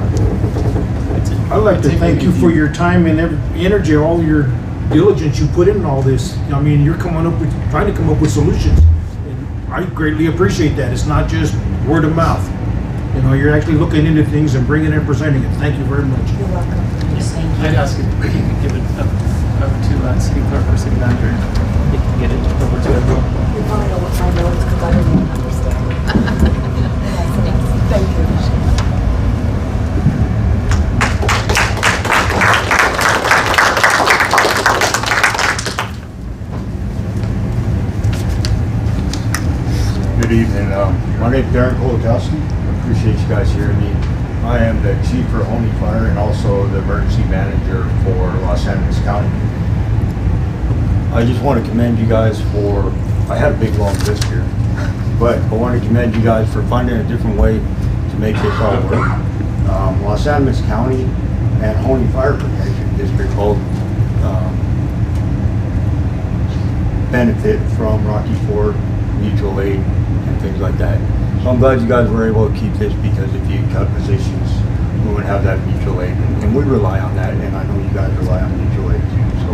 I'd like to thank you for your time and energy, all your diligence you put in all this. I mean, you're trying to come up with solutions. And I greatly appreciate that. It's not just word of mouth. You know, you're actually looking into things and bringing it and presenting it. Thank you very much. You're welcome. I'd ask if you could give it up to city clerk or city manager. They can get it over to everyone. You probably don't want my notes because I didn't even understand. Thank you. Good evening. My name is Darren Kolakowski. I appreciate you guys hearing me. I am the chief for Honey Fire and also the emergency manager for Los Angeles County. I just want to commend you guys for, I had a big long list here, but I want to commend you guys for finding a different way to make this all work. Los Angeles County and Honey Fire Protection District both benefit from Rocky Ford mutual aid and things like that. So I'm glad you guys were able to keep this, because if you cut positions, we wouldn't have that mutual aid. And we rely on that, and I know you guys rely on mutual aid too. So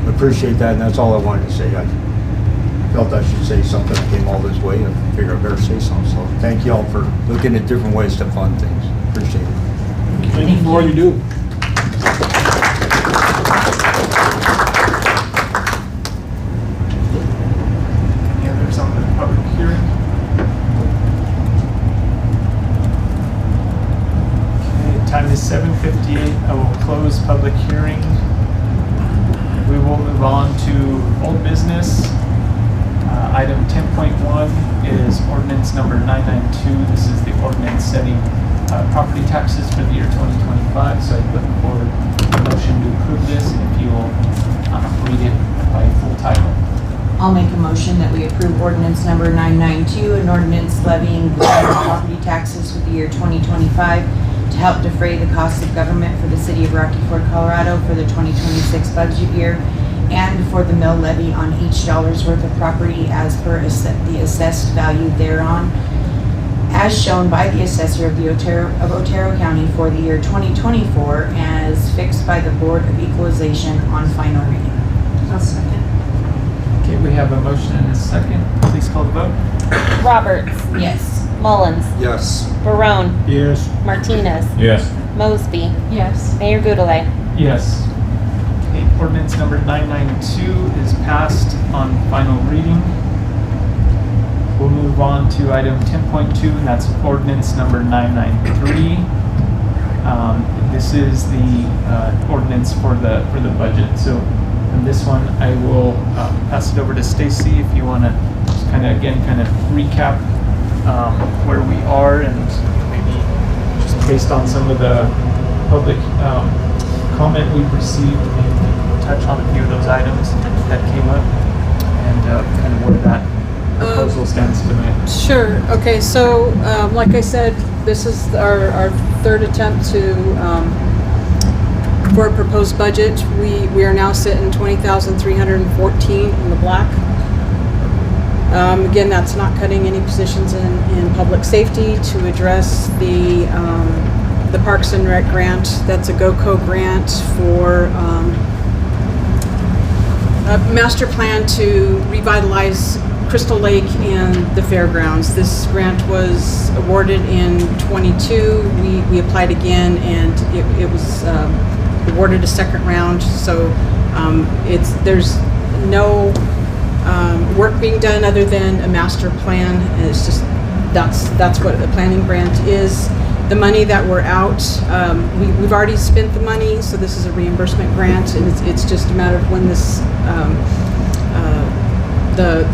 I appreciate that, and that's all I wanted to say. I felt I should say something. I came all this way, and I figured I better say something. So thank you all for looking at different ways to fund things. Appreciate it. Thank you for all you do. Any others on the public hearing? Okay, time is 7:58. I will close public hearing. We will move on to old business. Item 10.1 is ordinance number 992. This is the ordinance setting property taxes for the year 2025. So I look for a motion to approve this, and if you will read it by full title. I'll make a motion that we approve ordinance number 992, an ordinance levying property taxes for the year 2025 to help defray the costs of government for the city of Rocky Ford, Colorado for the 2026 budget year, and for the mill levy on each dollar's worth of property as per the assessed value thereon, as shown by the assessor of Otero County for the year 2024, as fixed by the Board of Equalization on final reading. I'll second. Okay, we have a motion and a second. Please call the vote. Roberts. Yes. Mullins. Yes. Barone. Yes. Martinez. Yes. Mosby. Yes. Mayor Goudelet. Yes. Okay, ordinance number 992 is passed on final reading. We'll move on to item 10.2, and that's ordinance number 993. This is the ordinance for the budget. So in this one, I will pass it over to Stacy if you want to just kind of recap where we are, and maybe just based on some of the public comment we've received, maybe touch on a few of those items that came up and kind of where that proposal stands tonight. Sure. Okay, so like I said, this is our third attempt for a proposed budget. We are now sitting 20,314 in the black. Again, that's not cutting any positions in public safety to address the Parks and Rec grant. That's a GOCO grant for a master plan to revitalize Crystal Lake and the fairgrounds. This grant was awarded in -- we applied again, and it was awarded a second round. So there's no work being done other than a master plan. And it's just that's what a planning grant is. The money that we're out, we've already spent the money, so this is a reimbursement grant, and it's just a matter of when this the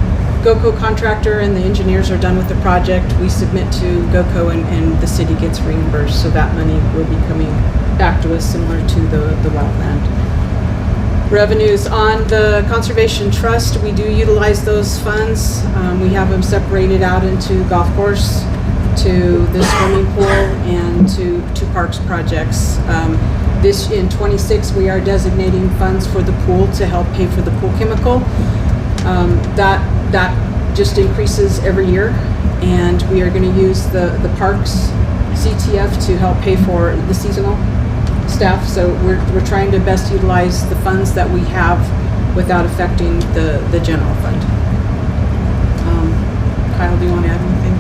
GOCO contractor and the engineers are done with the project, we submit to GOCO and the city gets reimbursed. So that money will be coming back to us, similar to the wildland revenues. On the Conservation Trust, we do utilize those funds. We have them separated out into golf course, to the swimming pool, and to parks projects. This in '26, we are designating funds for the pool to help pay for the pool chemical. That just increases every year, and we are going to use the parks CTF to help pay for the seasonal staff. So we're trying to best utilize the funds that we have without affecting the general fund. Kyle, do you want to add anything?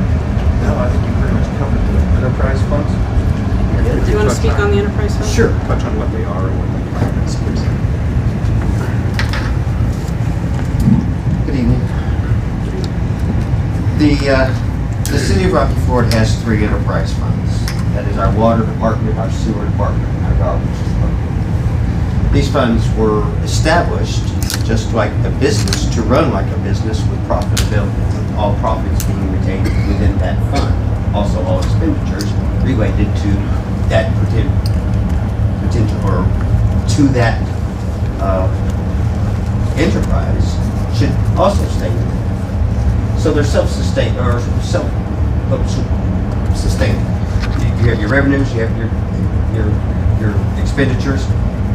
No, I think you pretty much covered the enterprise funds. Do you want to speak on the enterprise fund? Sure. Touch on what they are and what the plan is, please. Good evening. The city of Rocky Ford has 3 enterprise funds. That is our water department, our sewer department, and our garbage department. These funds were established just like a business, to run like a business with profitability, with all profits being retained within that fund. Also, all expenditures related to that potential or to that enterprise should also stay within. So they're self-sustained or self-sustained. You have your revenues, you have your expenditures,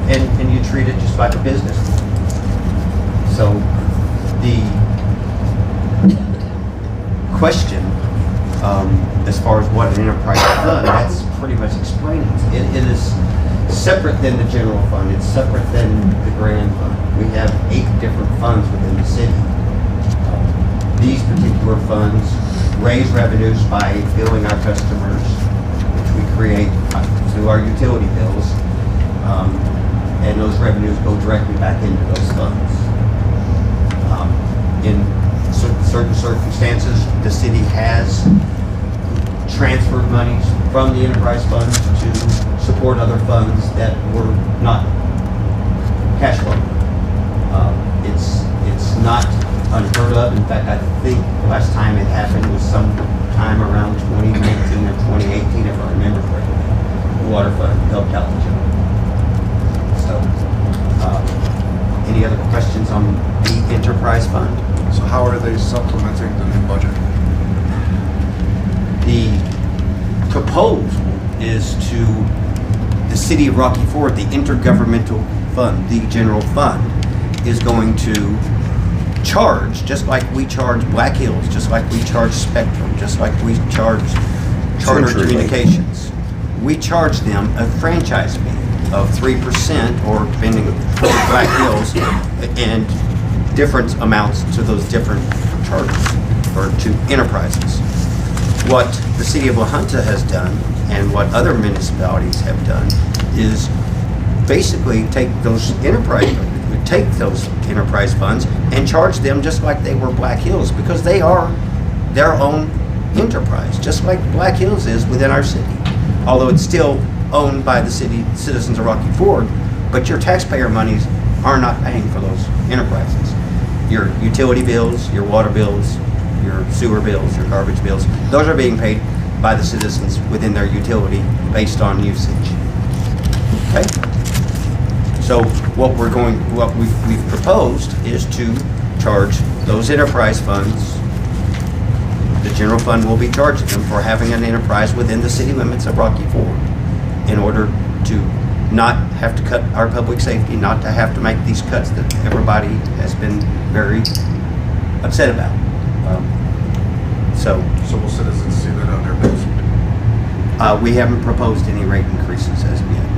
and you treat it just like a business. So the question, as far as what an enterprise fund, that's pretty much explaining. It is separate than the general fund. It's separate than the grand fund. We have 8 different funds within the city. These particular funds raise revenues by billing our customers, which we create through our utility bills, and those revenues go directly back into those funds. In certain circumstances, the city has transferred monies from the enterprise fund to support other funds that were not cash flow. It's not unheard of. In fact, I think the last time it happened was sometime around 2019 or 2018, if I remember correctly. The water fund helped out the general. So, any other questions on the enterprise fund? So how are they supplementing the new budget? The proposal is to the city of Rocky Ford, the intergovernmental fund, the general fund, is going to charge, just like we charge Black Hills, just like we charge Spectrum, just like we charge Charter Communications. We charge them a franchise fee of 3%, or depending on Black Hills, and different amounts to those different charges, or to enterprises. What the city of La Junta has done, and what other municipalities have done, is basically take those enterprise funds and charge them just like they were Black Hills, because they are their own enterprise, just like Black Hills is within our city. Although it's still owned by the citizens of Rocky Ford, but your taxpayer monies are not paying for those enterprises. Your utility bills, your water bills, your sewer bills, your garbage bills, those are being paid by the citizens within their utility based on usage. Okay? So what we've proposed is to charge those enterprise funds. The general fund will be charging them for having an enterprise within the city limits of Rocky Ford in order to not have to cut our public safety, not to have to make these cuts that everybody has been very upset about. So will citizens see that on their bills? we haven't proposed any rate increases as of yet.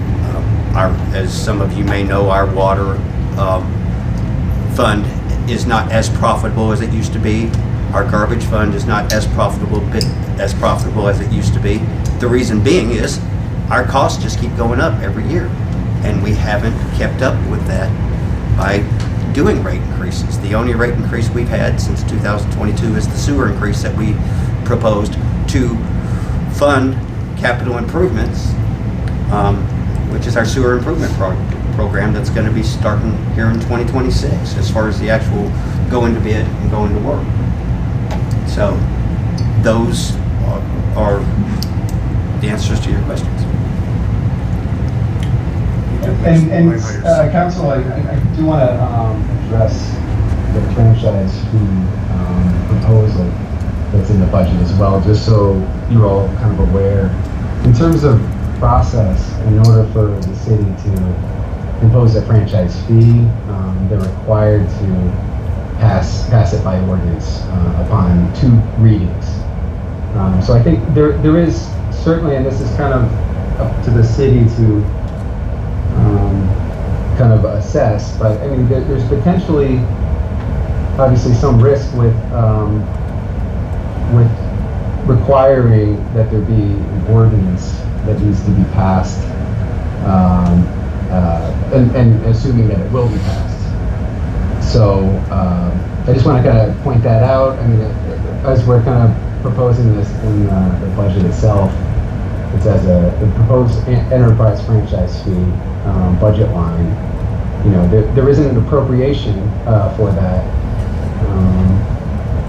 As some of you may know, our water fund is not as profitable as it used to be. Our garbage fund is not as profitable as it used to be. The reason being is our costs just keep going up every year, and we haven't kept up with that by doing rate increases. The only rate increase we've had since 2022 is the sewer increase that we proposed to fund capital improvements, which is our sewer improvement program that's going to be starting here in 2026 as far as the actual going to bid and going to work. So those are the answers to your questions. And Council, I do want to address the franchise fee proposal that's in the budget as well, just so you're all kind of aware. In terms of process, in order for the city to impose a franchise fee, they're required to pass it by ordinance upon 2 readings. So I think there is certainly, and this is kind of up to the city to kind of assess, but I mean, there's potentially, obviously, some risk with requiring that there be an ordinance that needs to be passed, and assuming that it will be passed. So I just want to kind of point that out. I mean, as we're kind of proposing this in the budget itself, it says the proposed enterprise franchise fee budget line. You know, there isn't an appropriation for that,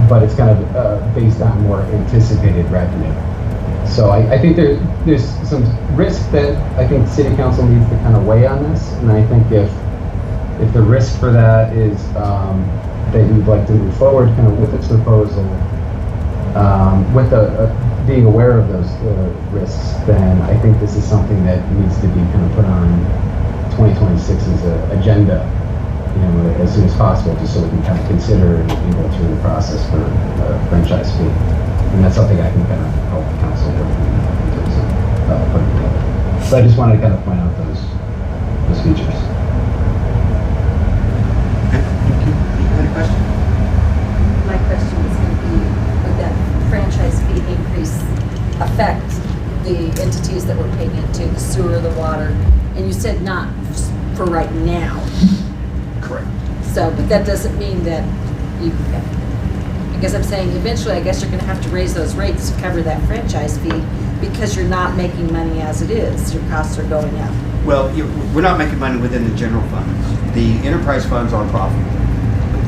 but it's kind of based on more anticipated revenue. So I think there's some risk that I think City Council needs to kind of weigh on this, and I think if the risk for that is that you'd like to move forward kind of with its proposal, with being aware of those risks, then I think this is something that needs to be kind of put on 2026's agenda, you know, as soon as possible, just so we can kind of consider and go through the process for franchise fee. And that's something I can kind of help the council with in terms of putting together. So I just wanted to kind of point out those features. Any question? My question is going to be, would that franchise fee increase affect the entities that we're paying into, the sewer, the water? And you said not for right now. Correct. So, but that doesn't mean that you, I guess I'm saying eventually I guess you're going to have to raise those rates to cover that franchise fee because you're not making money as it is. Your costs are going up. Well, we're not making money within the general funds. The enterprise funds are profitable.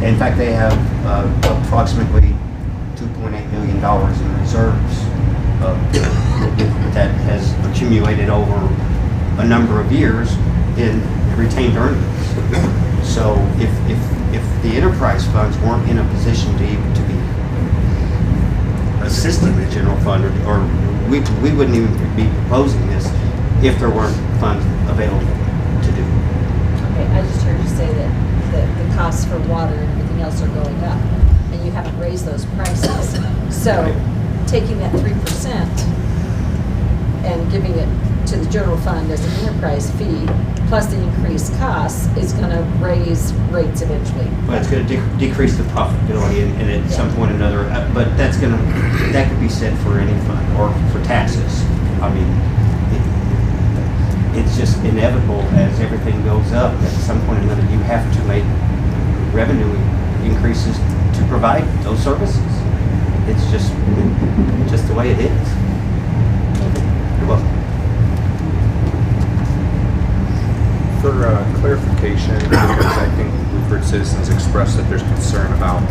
In fact, they have approximately $2.8 million in reserves that has accumulated over a number of years in retained earnings. So if the enterprise funds weren't in a position to be assisting the general fund, or we wouldn't even be proposing this if there weren't funds available to do. Okay, I just heard you say that the costs for water and everything else are going up, and you haven't raised those prices. So taking that 3% and giving it to the general fund as an enterprise fee, plus the increased costs, is going to raise rates eventually. Well, it's going to decrease the profitability, and at some point or another, but that could be said for any fund or for taxes. I mean, it's just inevitable as everything goes up. At some point or another, you have to make revenue increases to provide those services. It's just the way it is. You're welcome. For clarification, because I think we've heard citizens express that there's concern about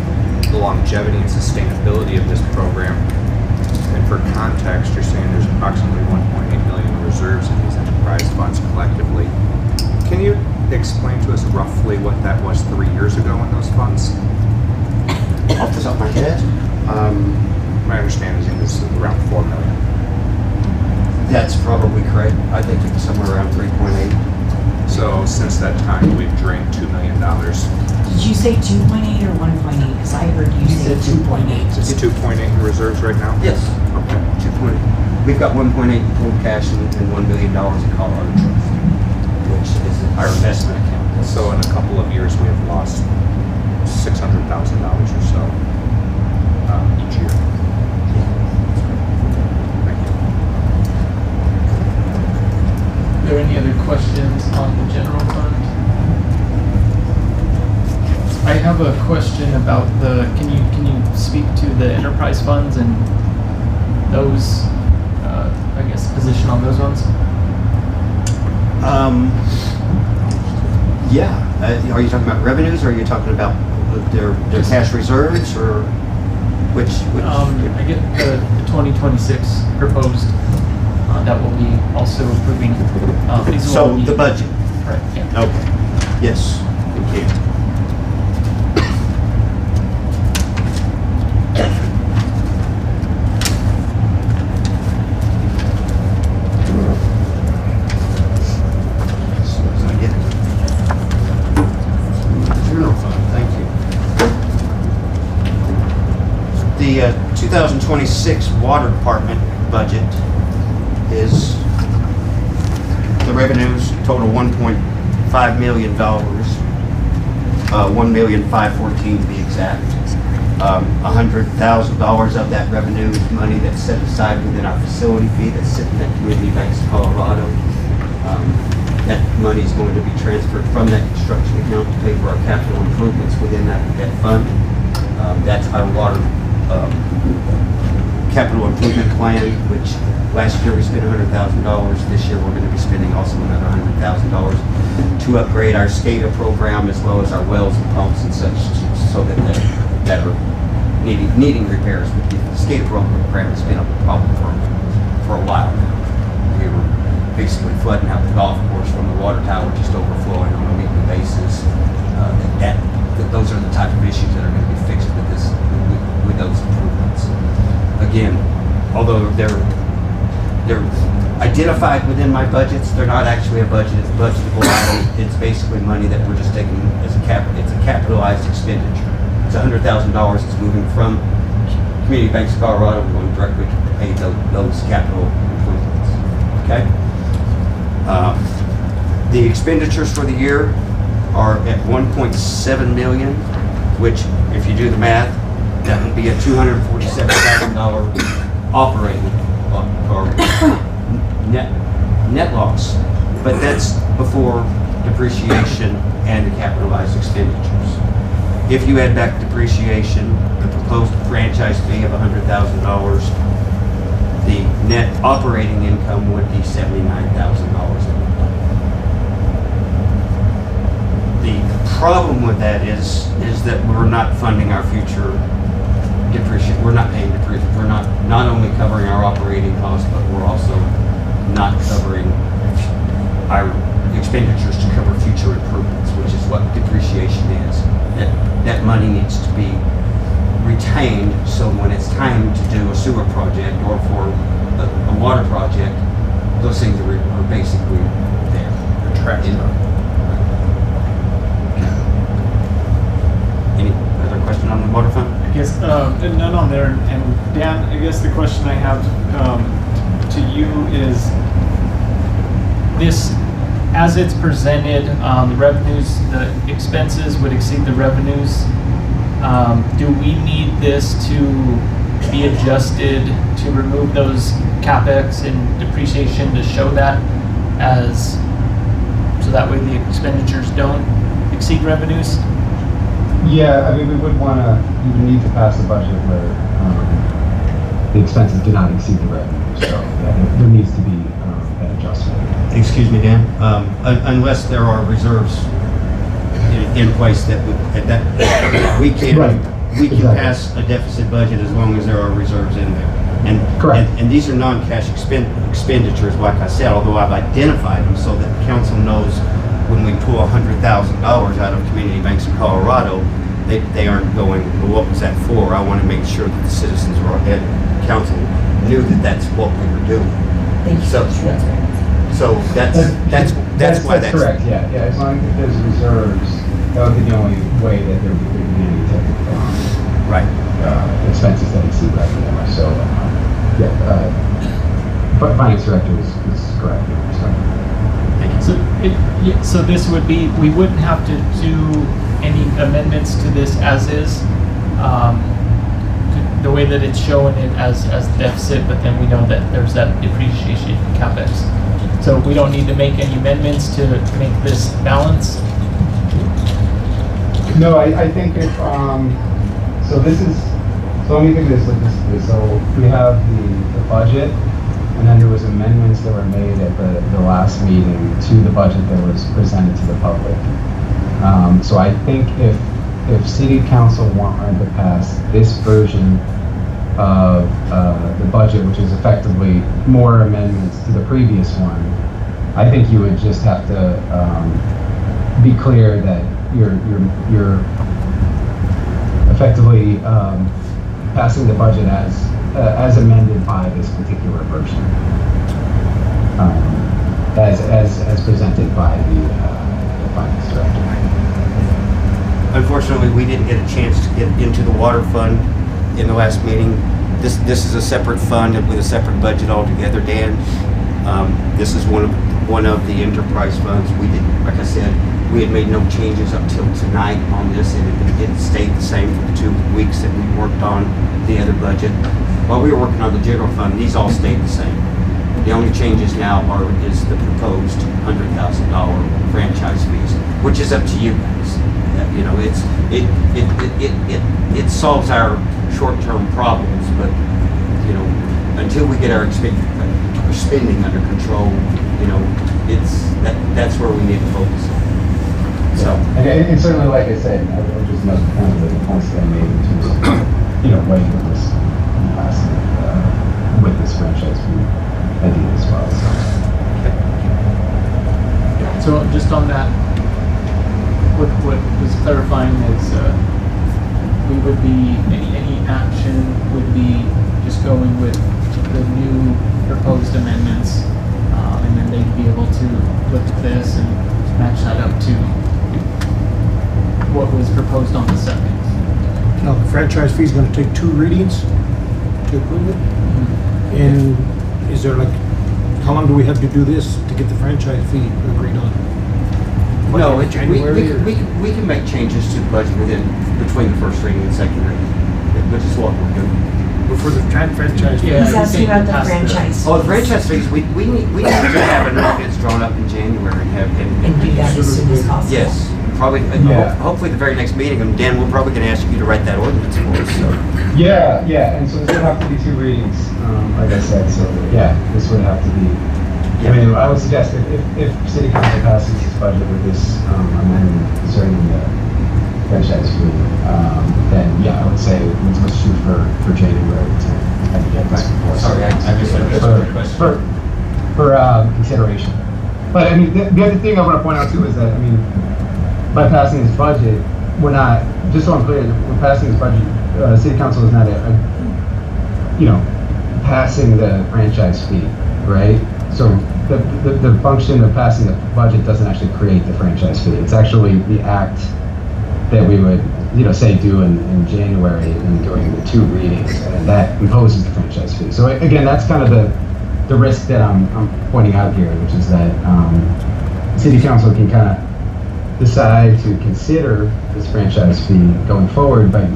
the longevity and sustainability of this program. And for context, you're saying there's approximately $1.8 million in reserves in these enterprise funds collectively. Can you explain to us roughly what that was 3 years ago in those funds? Off the top of my head, My understanding is it was around 4 million. that's probably correct. I think it's somewhere around 3.8. So since that time, we've drained $2 million. Did you say 2.8 or 1.8? Because I heard you say 2.8. It's 2.8 in reserves right now? Yes. Okay. 2.8. We've got 1.8 in total cash and $1 million in Colorado Trust, which is our investment account. So in a couple of years, we have lost $600,000 or so each year. Are there any other questions on the general fund? I have a question about can you speak to the enterprise funds and those, I guess, position on those ones? Yeah. Are you talking about revenues, or are you talking about their cash reserves, or which? I get the 2026 proposed that will be also approving. These will So all be- the budget. Right. Yeah. Okay. Yes, we can. General fund, thank you. The 2026 water department budget is the revenues total $1.5 million, $1,514,000 to be exact. $100,000 of that revenue is money that's set aside within our facility fee that's sitting at Community Banks of Colorado. That money is going to be transferred from that construction account to pay for our capital improvements within that fund. That's our water capital improvement plan, which last year we spent $100,000. This year we're going to be spending also another $100,000 to upgrade our SCADA program as well as our wells and pumps and such, so that are needing repairs. The SCADA program has been a problem for a while now. We were basically flooding out the golf course from the water tower, just overflowing on a weekly basis. Those are the type of issues that are going to be fixed with those improvements. Again, although they're identified within my budgets, they're not actually a budgetable item. It's basically money that we're just taking as it's a capitalized expenditure. It's $100,000 that's moving from Community Banks of Colorado, we're going directly to pay those capital improvements. Okay? The expenditures for the year are at $1.7 million, which, if you do the math, that would be a $247,000 operating or net loss. But that's before depreciation and the capitalized expenditures. If you add back depreciation, the proposed franchise fee of $100,000, the net operating income would be $79,000. The problem with that is that we're not funding our future depreciation. We're not paying depreciation. We're not only covering our operating costs, but we're also not covering our expenditures to cover future improvements, which is what depreciation is. That money needs to be retained, so when it's time to do a sewer project or for a water project, those things are basically there. They're tracked. Any other question on the water fund? I guess none on there. And Dan, I guess the question I have to you is this, as it's presented, the revenues, the expenses would exceed the revenues. Do we need this to be adjusted to remove those CapEx and depreciation to show that so that way the expenditures don't exceed revenues? Yeah, I mean, we would need to pass a budget where the expenses do not exceed the revenue. So yeah, there needs to be an adjustment. Excuse me, Dan. Unless there are reserves in place that we can pass a deficit budget as long as there are reserves in there. And correct. And these are non-cash expenditures, like I said, although I've identified them so that the council knows when we pull $100,000 out of community banks in Colorado, they aren't going, well, what was that for? I want to make sure that the citizens and council knew that that's what we were doing. So that's why that's correct. Yeah. As long as there's reserves, that would be the only way that there would be any type of expenses that exceed revenue. So but finance director is correct. So this would be, we wouldn't have to do any amendments to this as is, the way that it's showing it as deficit, but then we know that there's that depreciation capex. So we don't need to make any amendments to make this balance? No, I think if, so let me think of this like this. So we have the budget, and then there was amendments that were made at the last meeting to the budget that was presented to the public. So I think if city council wanted to pass this version of the budget, which is effectively more amendments to the previous one, I think you would just have to be clear that you're effectively passing the budget as amended by this particular version, as presented by the finance director. Unfortunately, we didn't get a chance to get into the water fund in the last meeting. This is a separate fund with a separate budget altogether, Dan. This is one of the enterprise funds. We did, like I said, we had made no changes up till tonight on this, and it stayed the same for the 2 weeks that we worked on the other budget. While we were working on the general fund, these all stayed the same. The only changes now is the proposed $100,000 franchise fees, which is up to you guys. You know, it solves our short-term problems, but you know, until we get our spending under control, you know, that's where we need to focus on. So, and certainly, like I said, I would just note kind of the points that I made in terms of, you know, weighing with this with this franchise fee idea as well. So just on that, what was clarifying is we would be, any action would be just going with the new proposed amendments, and then they'd be able to look at this and match that up to what was proposed on the second. Now, the franchise fee is going to take 2 readings to approve it? And is there like, how long do we have to do this to get the franchise fee agreed on? No, we can make changes to the budget between the first reading and second reading, which is what we're doing. But for the franchise fee? He's asking about the franchise. The franchise fees, we need to have an ordinance drawn up in January and do that as soon as possible. Yes, probably. Hopefully, the very next meeting, and Dan, we're probably going to ask you to write that ordinance for us. So. Yeah, and so this would have to be 2 readings, like I said. So this would have to be. I mean, I would suggest if City Council passes this budget with this amendment concerning the franchise fee, then I would say let's shoot for January to get this before. Sorry, I misunderstood the question. For consideration. But I mean, the other thing I want to point out too is that, I mean, by passing this budget, we're not, just so I'm clear, we're passing this budget, City Council is not passing the franchise fee, right? So the function of passing the budget doesn't actually create the franchise fee. It's actually the act that we would, say do in January and during the 2 readings, and that imposes the franchise fee. So again, that's kind of the risk that I'm pointing out here, which is that City Council can kind of decide to consider this franchise fee going forward by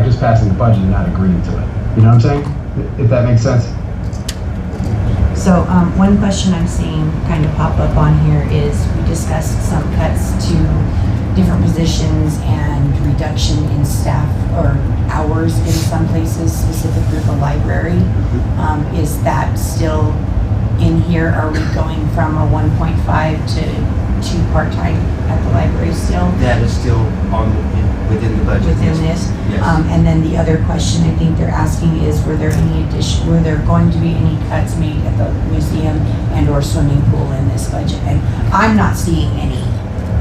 just passing the budget and not agreeing to it. You know what I'm saying? If that makes sense. So one question I'm seeing kind of pop up on here is we discussed some cuts to different positions and reduction in staff or hours in some places, specifically the library. Is that still in here? Are we going from a 1.5 to 2 part-time at the library still? That is still within the budget. Within this? Yes. And then the other question I think they're asking is, were there going to be any cuts made at the museum and or swimming pool in this budget? And I'm not seeing any.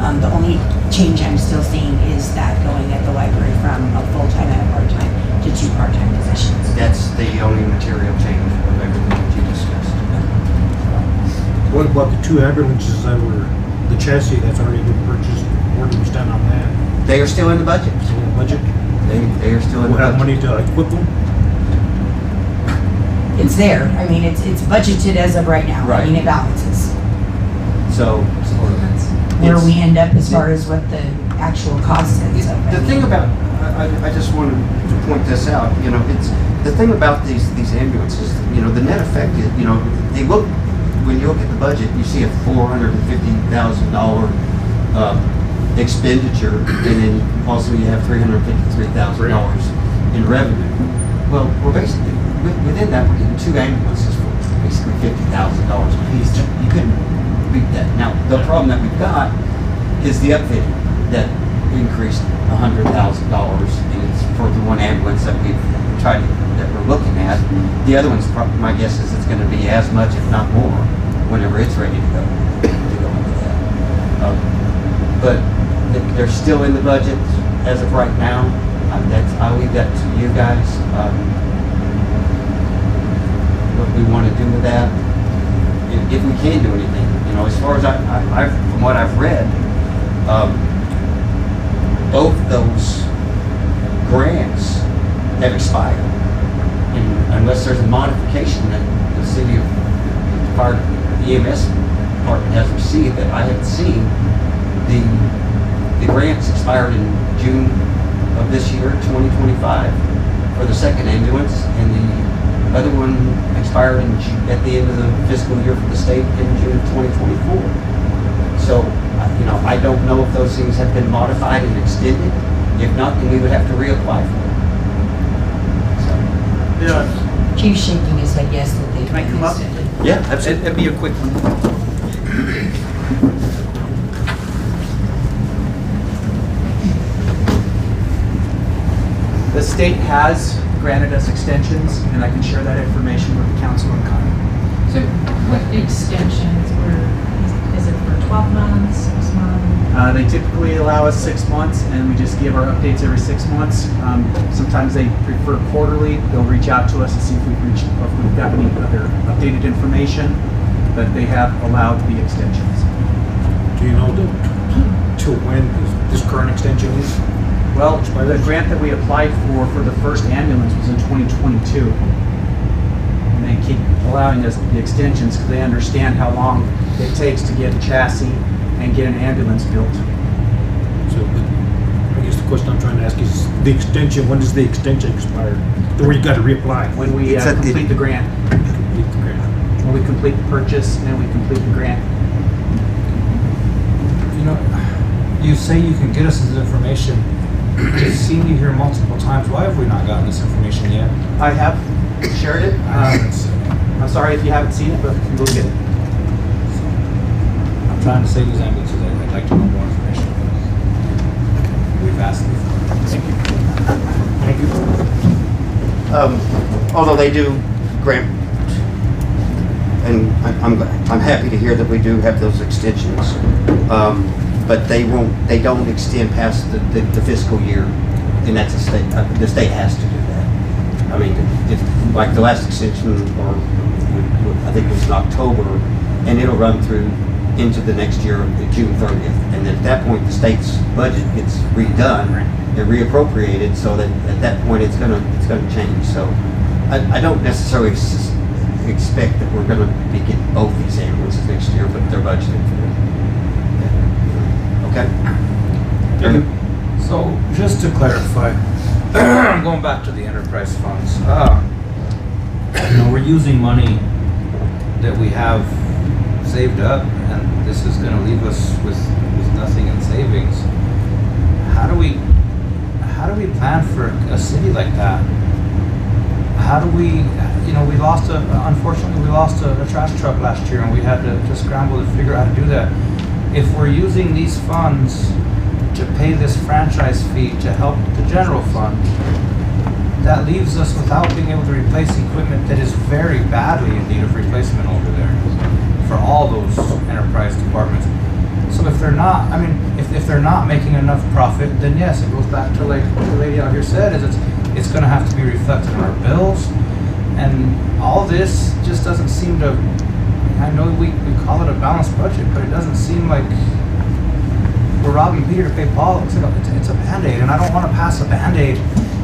The only change I'm still seeing is that going at the library from a full-time and a part-time to 2 part-time positions. That's the only material change of everything that you discussed. What about the 2 ambulances that were, the chassis that's already been purchased? Where do we stand on that? They are still in the budget. Still in the budget? They are still in the We'll have budget. money to equip them? It's there. I mean, it's budgeted as of right now. I mean, it balances. So, Where we end up as far as what the actual cost is of it. the thing about, I just wanted to point this out, you know, it's, the thing about these ambulances, you know, the net effect is, you know, they look, when you look at the budget, you see a $450,000 expenditure, and then also you have $353,000 in revenue. Well, we're basically, within that, we're getting 2 ambulances for basically $50,000 a piece. You couldn't beat that. Now, the problem that we've got is the upfitting that increased $100,000, and it's for the 1 ambulance that we've tried, that we're looking at. The other one's, my guess is it's going to be as much, if not more, whenever it's ready to go into that. But they're still in the budget as of right now. I'll leave that to you guys. What we want to do with that, if we can do anything. You know, as far as from what I've read, both those grants have expired, and unless there's a modification that the city of fire EMS department has received that I haven't seen, the grants expired in June of this year, 2025, for the 2nd ambulance, and the other one expired at the end of the fiscal year for the state in June of 2024. So, you know, I don't know if those things have been modified and extended. If not, then we would have to reapply for them. So, Yeah. Chief's shaking his head yes that they Can I come up? extended. yeah, absolutely. It'd be a quick one. The state has granted us extensions, and I can share that information with the council and Connie. So what extensions were, is it for 12 months, 6 months? They typically allow us 6 months, and we just give our updates every 6 months. Sometimes they prefer quarterly. They'll reach out to us to see if we've got any other updated information, but they have allowed the extensions. Do you know till when this current extension is? Well, the grant that we applied for the first ambulance was in 2022. And they keep allowing us the extensions because they understand how long it takes to get a chassis and get an ambulance built. So, I guess the question I'm trying to ask is the extension, when does the extension expire? Where you got to reapply? When we complete the grant. Complete the grant. When we complete the purchase and we complete the grant. You know, you say you can get us this information. I've seen you here multiple times. Why have we not gotten this information yet? I have shared it. I'm sorry if you haven't seen it, but we'll get it. I'm trying to save these ambulances. I'd like to know more information. We've asked before. Thank you. Thank you. Although they do grant, and I'm happy to hear that we do have those extensions, but they don't extend past the fiscal year, and that's a state. The state has to do that. I mean, if like the last extension, or I think it was in October, and it'll run through into the next year, June 30th, and at that point the state's budget gets redone, they're reappropriated, so that at that point it's gonna change. So I don't necessarily expect that we're gonna be getting both these ambulances next year, but they're budgeted for it. Okay. So, just to clarify, going back to the enterprise funds, you know, we're using money that we have saved up, and this is going to leave us with nothing in savings. How do we plan for a city like that? How do we, you know, unfortunately we lost a trash truck last year, and we had to scramble to figure out how to do that. If we're using these funds to pay this franchise fee to help the general fund, that leaves us without being able to replace equipment that is very badly in need of replacement over there for all those enterprise departments. So if they're not, I mean, if they're not making enough profit, then yes, it goes back to like what the lady out here said, is it's gonna have to be reflected in our bills. And all this just doesn't seem to, I know we call it a balanced budget, but it doesn't seem like we're robbing Peter to pay Paul. It's a Band-Aid, and I don't want to pass a Band-Aid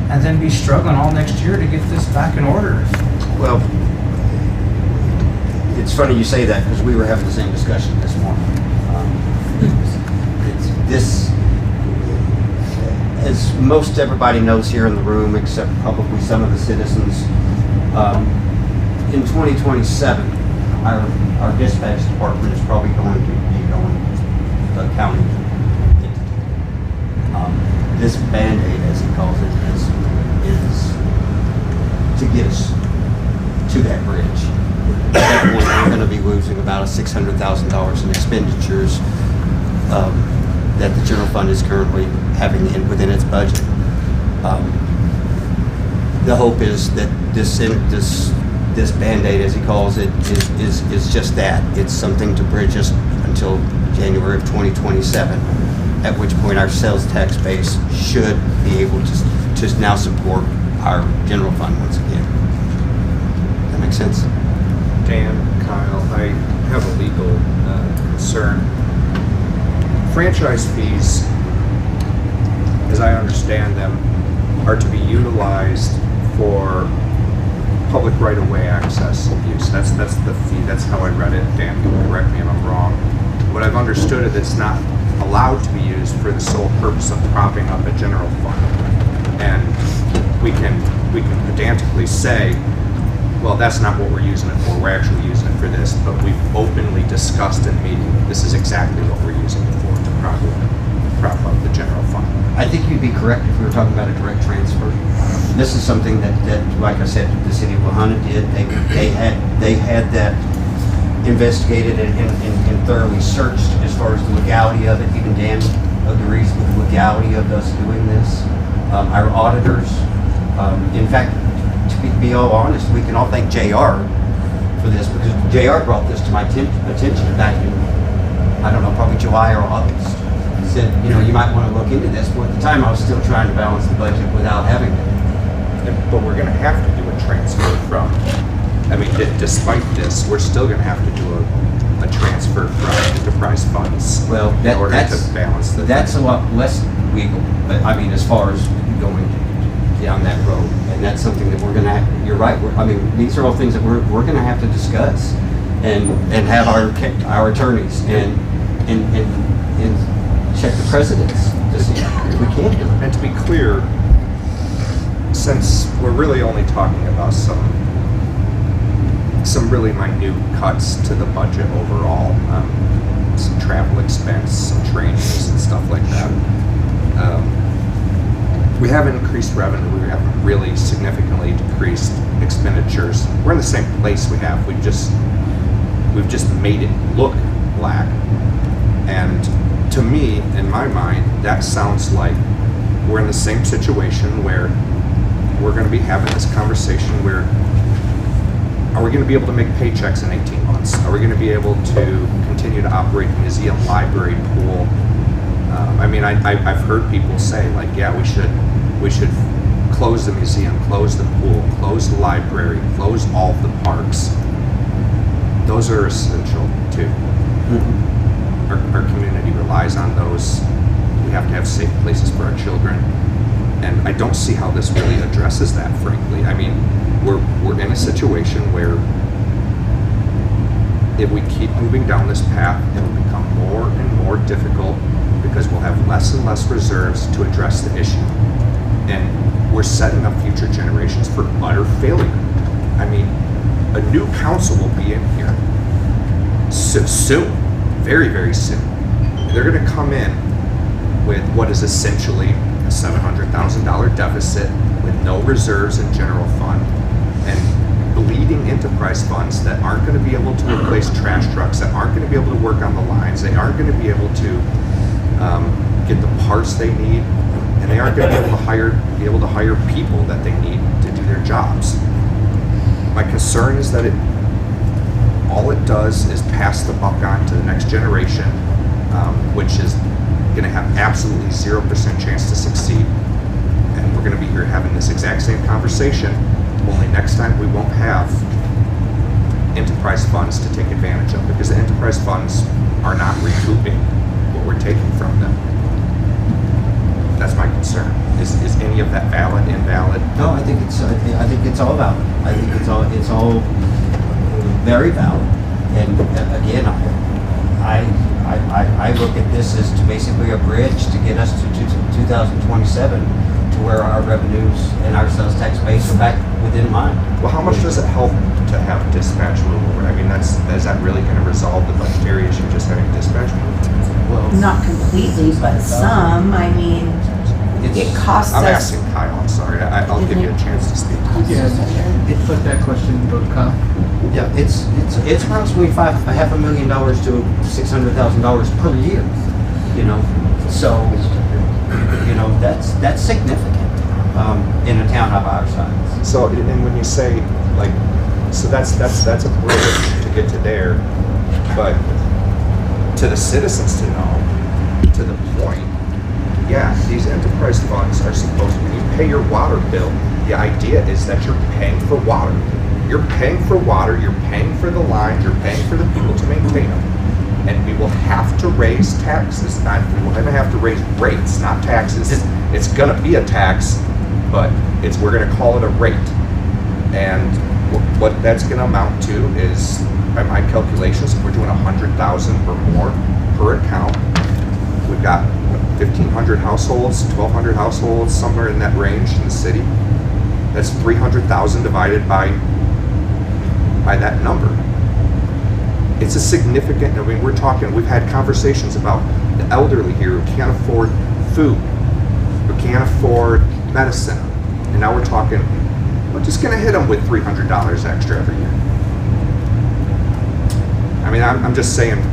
and then be struggling all next year to get this back in order. Well, it's funny you say that because we were having the same discussion this morning. This, as most everybody knows here in the room, except probably some of the citizens, in 2027, our dispatch department is probably going to be going to the county. This Band-Aid, as he calls it, is to get us to that bridge. At that point, we're going to be losing about $600,000 in expenditures that the general fund is currently having within its budget. The hope is that this Band-Aid, as he calls it, is just that. It's something to bridge us until January of 2027, at which point our sales tax base should be able to now support our general fund once again. That makes sense? Dan, Kyle, I have a legal concern. Franchise fees, as I understand them, are to be utilized for public right-of-way access use. That's the fee. That's how I read it. Dan can correct me if I'm wrong. What I've understood is it's not allowed to be used for the sole purpose of propping up a general fund. And we can pedantically say, well, that's not what we're using it for. We're actually using it for this. But we've openly discussed in meeting, this is exactly what we're using it for, to prop up the general fund. I think you'd be correct if we were talking about a direct transfer. This is something that like I said, the city of Lahana did. They had that investigated and thoroughly searched as far as the legality of it. Even Dan agrees with the legality of us doing this. Our auditors, in fact, to be all honest, we can all thank JR for this, because JR brought this to my attention back in, I don't know, probably July or August. He said, you might want to look into this. Well, at the time I was still trying to balance the budget without having it. But we're going to have to do a transfer from, despite this, we're still going to have to do a transfer from enterprise funds in order to balance the. That's a lot less legal, as far as going down that road. And that's something that we're going to have, you're right, these are all things that we're going to have to discuss and have our attorneys and check the precedents to see if we can do it. And to be clear, since we're really only talking about some really minute cuts to the budget overall, some travel expense, some trainings and stuff like that. We haven't increased revenue. We haven't really significantly decreased expenditures. We're in the same place we have. We've just made it look black. And to me, in my mind, that sounds like we're in the same situation where we're going to be having this conversation where, are we going to be able to make paychecks in 18 months? Are we going to be able to continue to operate the museum, library, pool? I've heard people say, like, yeah, we should close the museum, close the pool, close the library, close all the parks. Those are essential too. Mm-hmm. Our community relies on those. We have to have safe places for our children. And I don't see how this really addresses that, frankly. We're in a situation where if we keep moving down this path, it'll become more and more difficult because we'll have less and less reserves to address the issue. And we're setting up future generations for utter failure. A new council will be in here soon, very, very soon. They're going to come in with what is essentially a $700,000 deficit with no reserves in general fund and bleeding enterprise funds that aren't going to be able to replace trash trucks, that aren't going to be able to work on the lines, they aren't going to be able to get the parts they need, and they aren't going to be able to hire people that they need to do their jobs. My concern is that all it does is pass the buck on to the next generation. which is going to have absolutely 0% chance to succeed. And we're going to be here having this exact same conversation, only next time we won't have enterprise funds to take advantage of, because the enterprise funds are not recouping what we're taking from them. That's my concern. Is any of that valid, invalid? No, I think it's all valid. I think it's all very valid. And again, I look at this as to basically a bridge to get us to 2027, to where our revenues and our sales tax base are back within line. Well, how much does it help to have dispatch move? I mean, is that really going to resolve the budgetary issue, just having dispatch move? Well, Not completely, but some. I mean, it costs I'm us. asking Kyle, I'm sorry. I'll give you a chance to speak. Yeah, put that question to Kyle. Yeah, it's approximately $500,000 to $600,000 per year. You know, so you know that's significant in a town of our size. So, and when you say like, so that's a bridge to get to there, but to the citizens to know, to the point, yeah, these enterprise funds are supposed to, when you pay your water bill, the idea is that you're paying for water. You're paying for water, you're paying for the lines, you're paying for the people to maintain them. And we will have to raise taxes, we will have to raise rates, not taxes. It's gonna be a tax, but we're gonna call it a rate. And what that's gonna amount to is, by my calculations, if we're doing 100,000 or more per account, we've got 1,500 households, 1,200 households, somewhere in that range in the city. That's 300,000 divided by that number. It's a significant, I mean, we've had conversations about the elderly here who can't afford food, who can't afford medicine. And now we're talking, we're just gonna hit them with $300 extra every year. I mean, I'm just saying,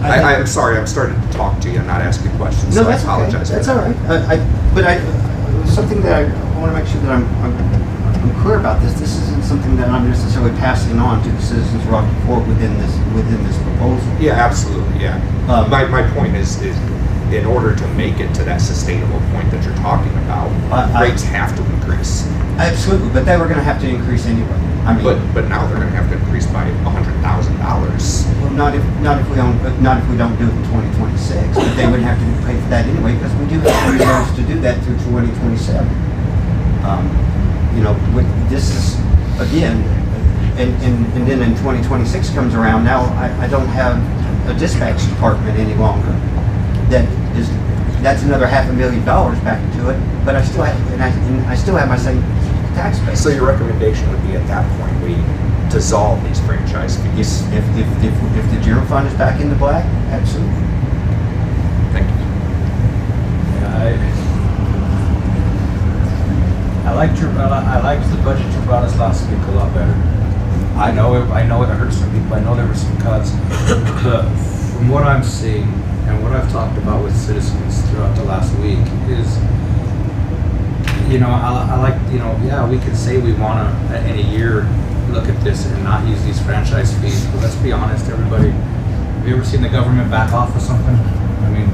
I'm sorry, I'm starting to talk to you, I'm not asking questions, No, so that's I apologize. okay. That's all right. Something that I want to make sure that I'm clear about this. This isn't something that I'm necessarily passing on to the citizens of Rocky Ford within this proposal. Yeah, absolutely, yeah. My point is in order to make it to that sustainable point that you're talking about, rates have to increase. Absolutely, but they were going to have to increase anyway. I mean, but now they're going to have to increase by $100,000. Well, not if we don't do it in 2026. But they would have to pay for that anyway, because we do have reserves to do that through 2027. You know, this is again, and then in 2026 comes around. Now I don't have a dispatch department any longer. That's another $500,000 back into it. But I still have my same tax base. So your recommendation would be at that point we dissolve these franchise fees? If the general fund is back in the black, absolutely. Thank you. I liked the budget you brought us last week a lot better. I know it hurt some people. I know there were some cuts. From what I'm seeing and what I've talked about with citizens throughout the last week is, you know, I like, you know, yeah, we could say we want to, in a year, look at this and not use these franchise fees, but let's be honest, everybody. Have you ever seen the government back off of something? I mean,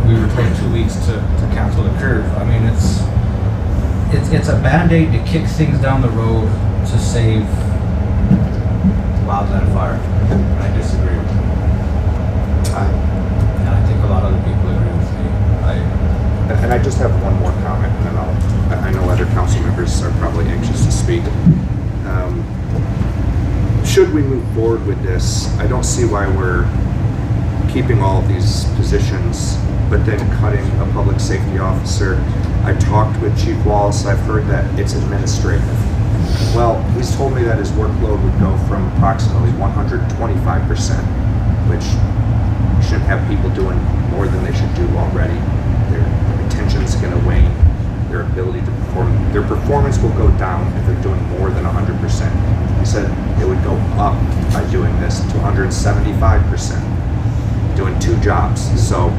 we were told 2 weeks to cancel the curve. I mean, it's a Band-Aid to kick things down the road to save wildland fire. And I disagree. And I think a lot of the people agree with me. And I just have one more comment, and then I know other council members are probably anxious to speak. Should we move forward with this, I don't see why we're keeping all of these positions, but then cutting a public safety officer. I talked with Chief Wallace, I've heard that it's administrative. Well, he's told me that his workload would go from approximately 125%, which shouldn't have people doing more than they should do already. Their retention's gonna wane. Their ability to perform, their performance will go down if they're doing more than 100%. He said it would go up by doing this to 175%, doing 2 jobs. So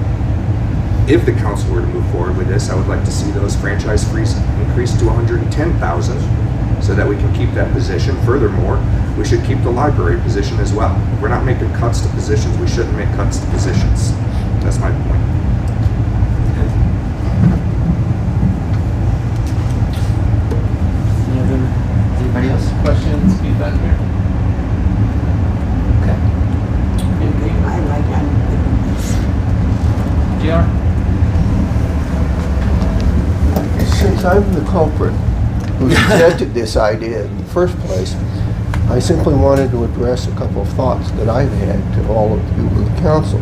if the council were to move forward with this, I would like to see those franchise fees increased to 110,000 so that we can keep that position. Furthermore, we should keep the library position as well. If we're not making cuts to positions, we shouldn't make cuts to positions. That's my point. Anybody else? Questions, feedback here? Okay. I like GR? Since I'm the culprit who presented this idea in the first place, I simply wanted to address a couple of thoughts that I've had to all of you in the council.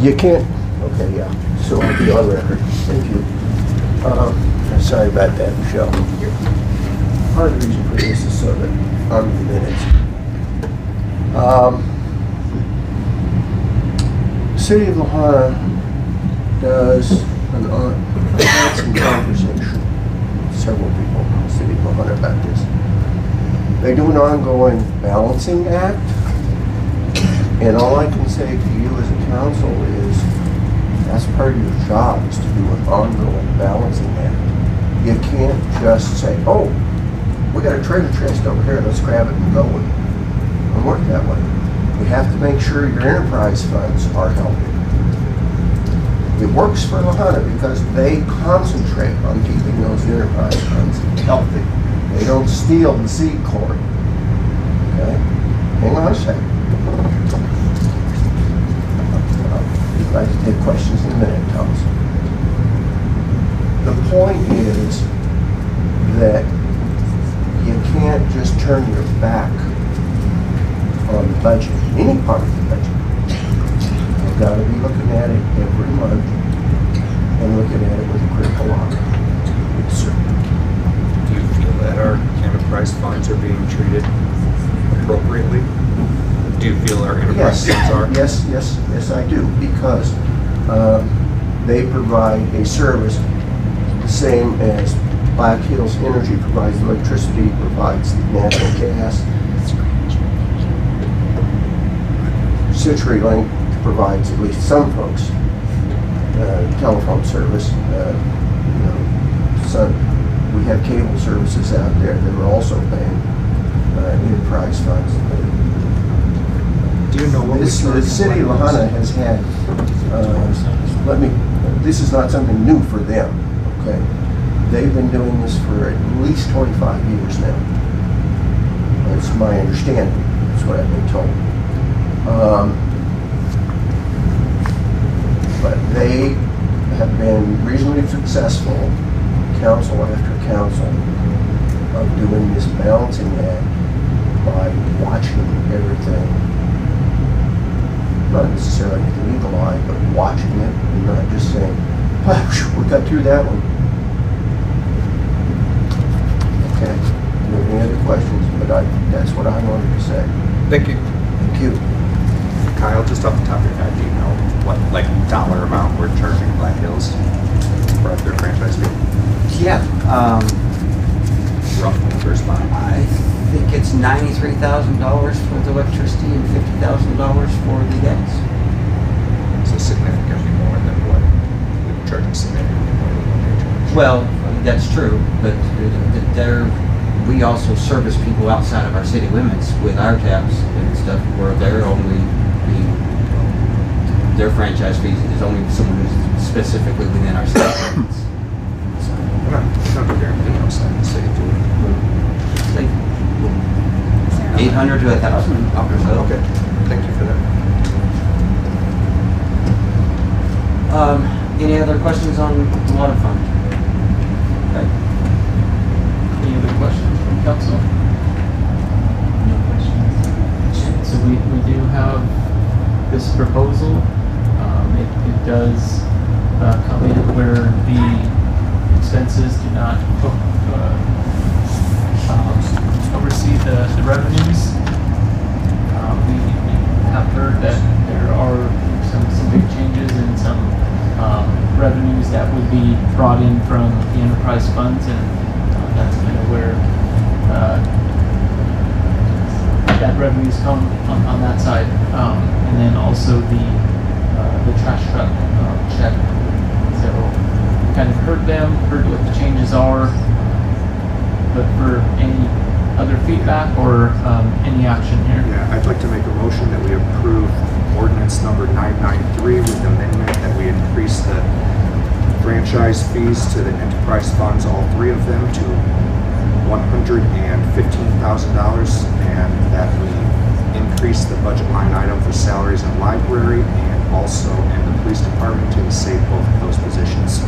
You can't, okay, yeah, so I'll be on record. Thank you. Sorry about that, Michelle. Part of the reason for this is so that on the minutes. The City of Lahana does I've had some conversation with several people in the City of Lahana about this. They do an ongoing balancing act, and all I can say to you as a council is that's part of your job, is to do an ongoing balancing act. You can't just say, oh, we got a treasure chest over here, let's grab it and go with it. It doesn't work that way. You have to make sure your enterprise funds are helping. It works for Lahana because they concentrate on keeping those enterprise funds healthy. They don't steal the seed corn. Okay? Hang on a second. I'd like to take questions in a minute, Thomas. The point is that you can't just turn your back on the budget, any part of the budget. You've got to be looking at it every month and looking at it with a critical eye. Yes, sir. Do you feel that our enterprise funds are being treated appropriately? Do you feel our enterprise funds are? Yes, I do, because they provide a service the same as Black Hills Energy provides electricity, provides natural gas. CenturyLink provides at least some folks telephone service. So we have cable services out there that are also paying enterprise funds. Do you know what the City of Lahana has had? This is not something new for them. Okay, they've been doing this for at least 25 years now. That's my understanding. That's what I've been told. But they have been reasonably successful, council after council, of doing this balancing act by watching everything. Not necessarily with the eagle eye, but watching it and not just saying, oh, we got through that one. Okay. Any other questions? But that's what I wanted to say. Thank you. Thank you. Kyle, just off the top of your head, do you know what, like, dollar amount we're charging Black Hills for their franchise fee? Yeah. Rough numbers, I think it's $93,000 for the electricity and $50,000 for the gas. So significantly more than what we were charging, significantly more than what they charge. Well, that's true, but we also service people outside of our city limits with our taps and stuff, where their franchise fees is only someone who's specifically within our city limits. We're not doing anything outside the city, do we? Like 800 to 1,000 up or so. Okay, thank you for that. Any other questions on the water fund? Okay. Any other questions from council? No questions. So we do have this proposal. It does come in where the expenses do not oversee the revenues. We have heard that there are some big changes in some revenues that would be brought in from the enterprise funds, and that's kind of where that revenues come on that side. And then also the trash truck check. So we kind of heard what the changes are, but for any other feedback or any action here? Yeah, I'd like to make a motion that we approve ordinance number 993 with amendment that we increase the franchise fees to the enterprise funds, all three of them, to $115,000, and that we increase the budget line item for salaries in library and also in the police department to save both of those positions.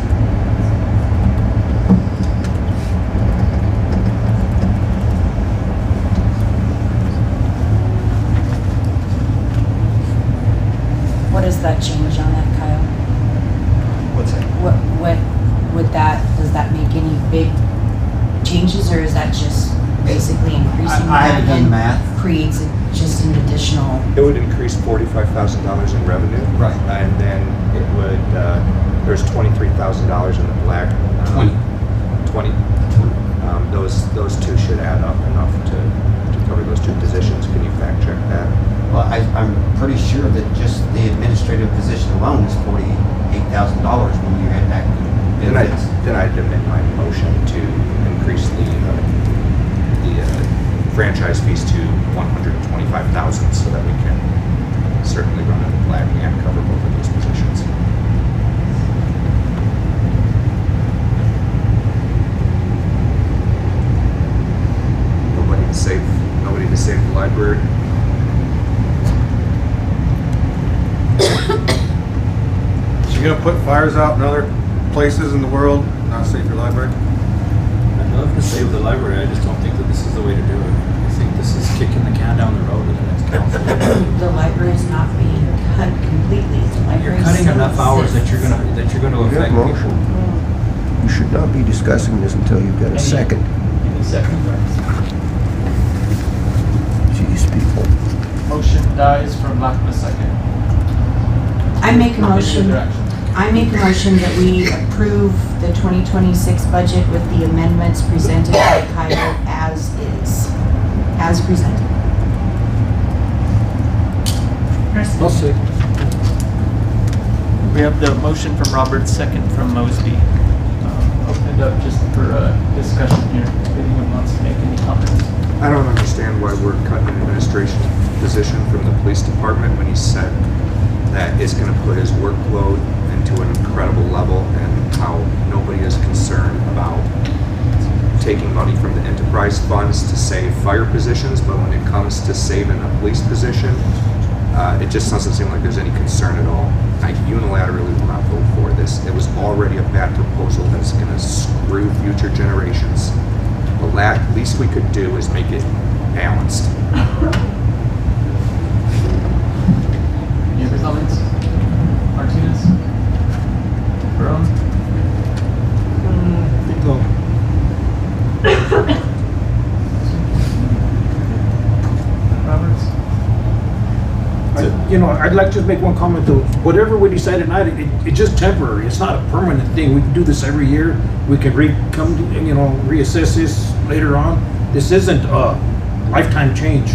What does that change on that, Kyle? What's that? What would that, does that make any big changes, or is that just basically increasing I haven't that done and math. creates just an additional? It would increase $45,000 in revenue. Right. And then it would, there's $23,000 in the black. 20. Those two should add up enough to cover those two positions. Can you fact check that? Well, I'm pretty sure that just the administrative position alone is $48,000 when you add that. Then I'd amend my motion to increase the franchise fees to $125,000 so that we can certainly run in the black and cover both of those positions. Nobody to save the library. So you're gonna put fires out in other places in the world, not save your library? I'd love to save the library, I just don't think that this is the way to do it. I think this is kicking the can down the road to the next council. The library is not being cut completely. The library You're cutting still enough hours that exists. you're gonna You have affect motion. people. You should not be discussing this until you've got a second. Any second? Jeez, people. Motion dies from lack of a second. I make a Any motion. other action? I make a motion that we approve the 2026 budget with the amendments presented by Kyle as is, as presented. I'll say. We have the motion from Robert, second from Mosby. Open it up just for discussion here. If anyone wants to make any comments. I don't understand why we're cutting an administration position from the police department when he said that it's going to put his workload into an incredible level, and how nobody is concerned about taking money from the enterprise funds to save fire positions, but when it comes to saving a police position, it just doesn't seem like there's any concern at all. I unilaterally will not vote for this. It was already a bad proposal that's going to screw future generations. The least we could do is make it balanced. Any other comments? Martinez? Brown? Roberts? I'd like to just make one comment though. Whatever we decide tonight, it's just temporary. It's not a permanent thing. We can do this every year. We can reassess this later on. This isn't a lifetime change.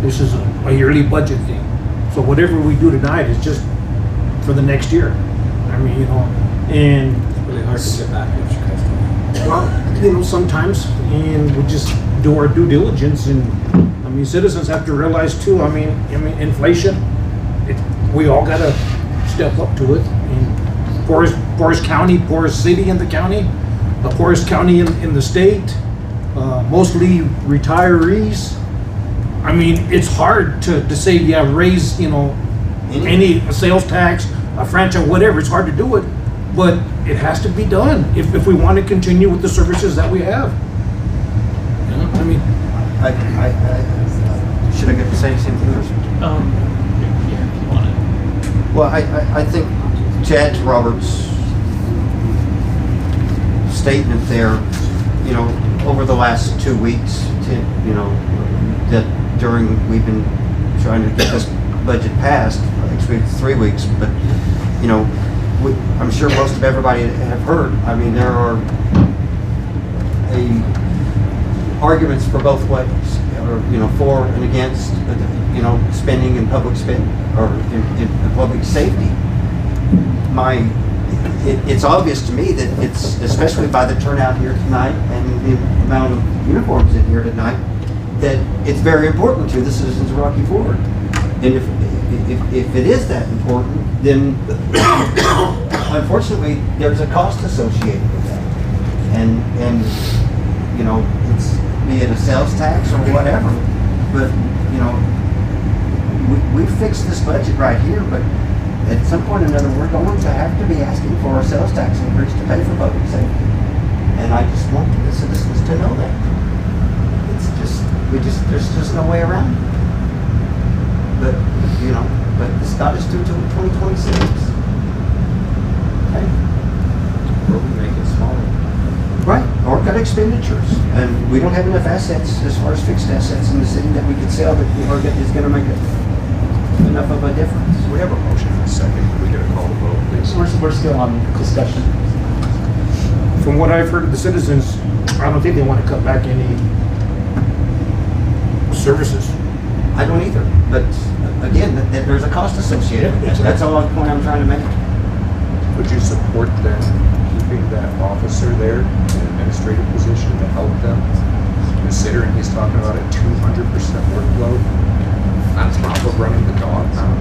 This is a yearly budget thing. So whatever we do tonight is just for the next year. I mean, and It's really hard to get back at you guys. well, sometimes, and we just do our due diligence. And I mean, citizens have to realize too. I mean, inflation. We all gotta step up to it. And poorest county, poorest city in the county, the poorest county in the state, mostly retirees. I mean, it's hard to say, yeah, raise, any sales tax, a franchise, whatever. It's hard to do it, but it has to be done if we want to continue with the services that we have. I mean, Should I get to say something first? Yeah, if you want it. Well, I think to add to Robert's statement there, over the last 2 weeks, that we've been trying to get this budget passed, actually 3 weeks, but, I'm sure most of everybody have heard. I mean, there are arguments for both ways, or, for and against, spending and public spend, or in public safety. It's obvious to me that it's, especially by the turnout here tonight and the amount of uniforms in here tonight, that it's very important to the citizens of Rocky Ford. And if it is that important, then unfortunately, there's a cost associated with that. And you know, it's, be it a sales tax or whatever, but, you know, we fixed this budget right here, but at some point or another, we're going to have to be asking for a sales tax increase to pay for public safety. And I just want the citizens to know that. It's just, there's just no way around it. But, you know, but this got us through till 2026. Okay? Or we make it smaller. Right, or cut expenditures. And we don't have enough assets, as far as fixed assets in the city, that we could sell that is gonna make enough of a difference. We have a motion in a second. Can we get a call to vote, please? We're still on discussion. From what I've heard of the citizens, I don't think they want to cut back any services. I don't either, but again, there's a cost associated with that. That's all the point I'm trying to make. Would you support them keeping that officer there in an administrative position to help them, considering he's talking about a 200% workload on top of running the dog pound?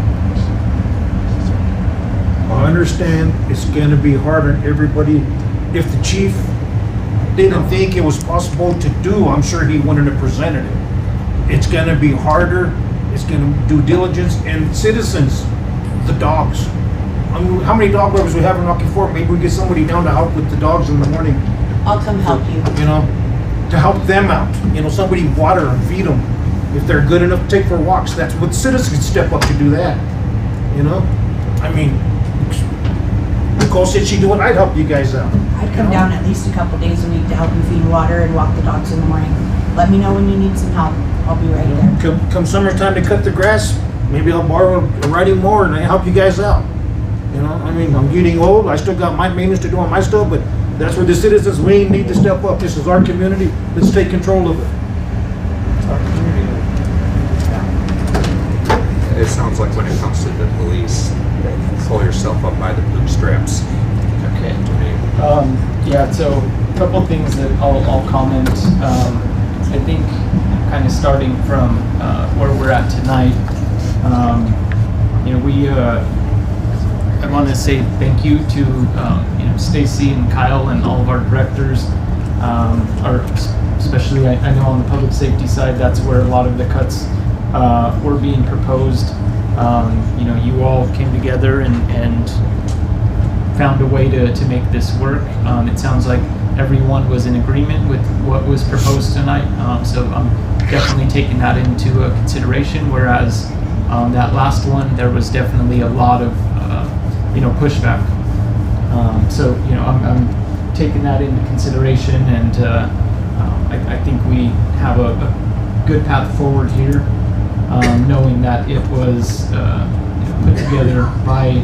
I understand it's gonna be hard on everybody. If the chief didn't think it was possible to do, I'm sure he wouldn't have presented it. It's gonna be harder, it's gonna do diligence, and citizens, the dogs. I mean, how many dog lovers we have in Rocky Ford? Maybe we get somebody down to help with the dogs in the morning, I'll come help you. you know, to help them out. You know, somebody water and feed them. If they're good enough to take for walks, that's what citizens step up to do that. You know? I mean, Nicole said she'd do it, I'd help you guys out. I'd come down at least a couple days a week to help you feed water and walk the dogs in the morning. Let me know when you need some help. I'll be right there. Come summertime to cut the grass, maybe I'll borrow a riding mower and I help you guys out. You know, I mean, I'm getting old, I still got my maintenance to do on my stuff, but that's where the citizens, we need to step up. This is our community, let's take control of it. It's our community. It sounds like when it comes to the police, pull yourself up by the bootstraps. Okay. To me. Yeah, so a couple things that I'll comment. I think kind of starting from where we're at tonight, you know, I want to say thank you to you know, Stacy and Kyle and all of our directors, especially I know on the public safety side, that's where a lot of the cuts were being proposed. You know, you all came together and found a way to make this work. It sounds like everyone was in agreement with what was proposed tonight, so I'm definitely taking that into consideration, whereas that last one, there was definitely a lot of you know, pushback. So, you know, I'm taking that into consideration, and I think we have a good path forward here, knowing that it was put together by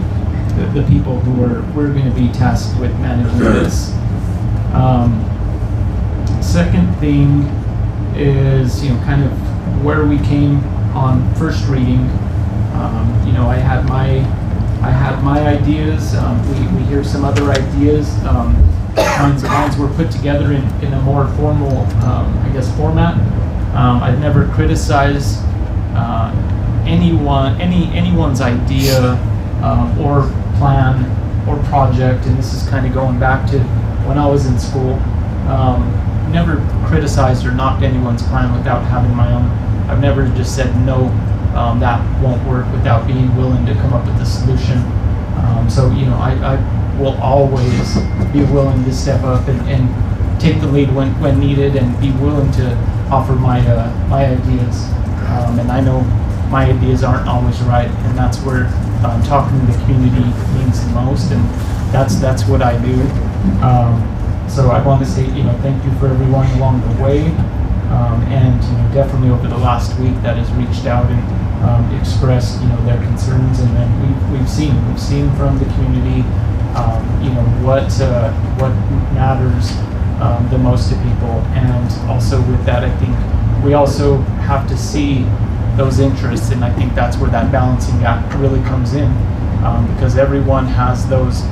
the people who were going to be tasked with managing this. Second thing is, you know, kind of where we came on first reading. You know, I had my ideas. We hear some other ideas. Mines were put together in a more formal, I guess, format. I've never criticized anyone's idea or plan or project, and this is kind of going back to when I was in school. Never criticized or knocked anyone's plan without having my own. I've never just said no, that won't work, without being willing to come up with a solution. So, you know, I will always be willing to step up and take the lead when needed, and be willing to offer my ideas. And I know my ideas aren't always right, and that's where talking to the community means the most, and that's what I do. So I want to say, you know, thank you for everyone along the way, and, you know, definitely over the last week that has reached out and expressed, you know, their concerns, and then we've seen from the community, you know, what matters the most to people. And also with that, I think we also have to see those interests, and I think that's where that balancing act really comes in, because everyone has those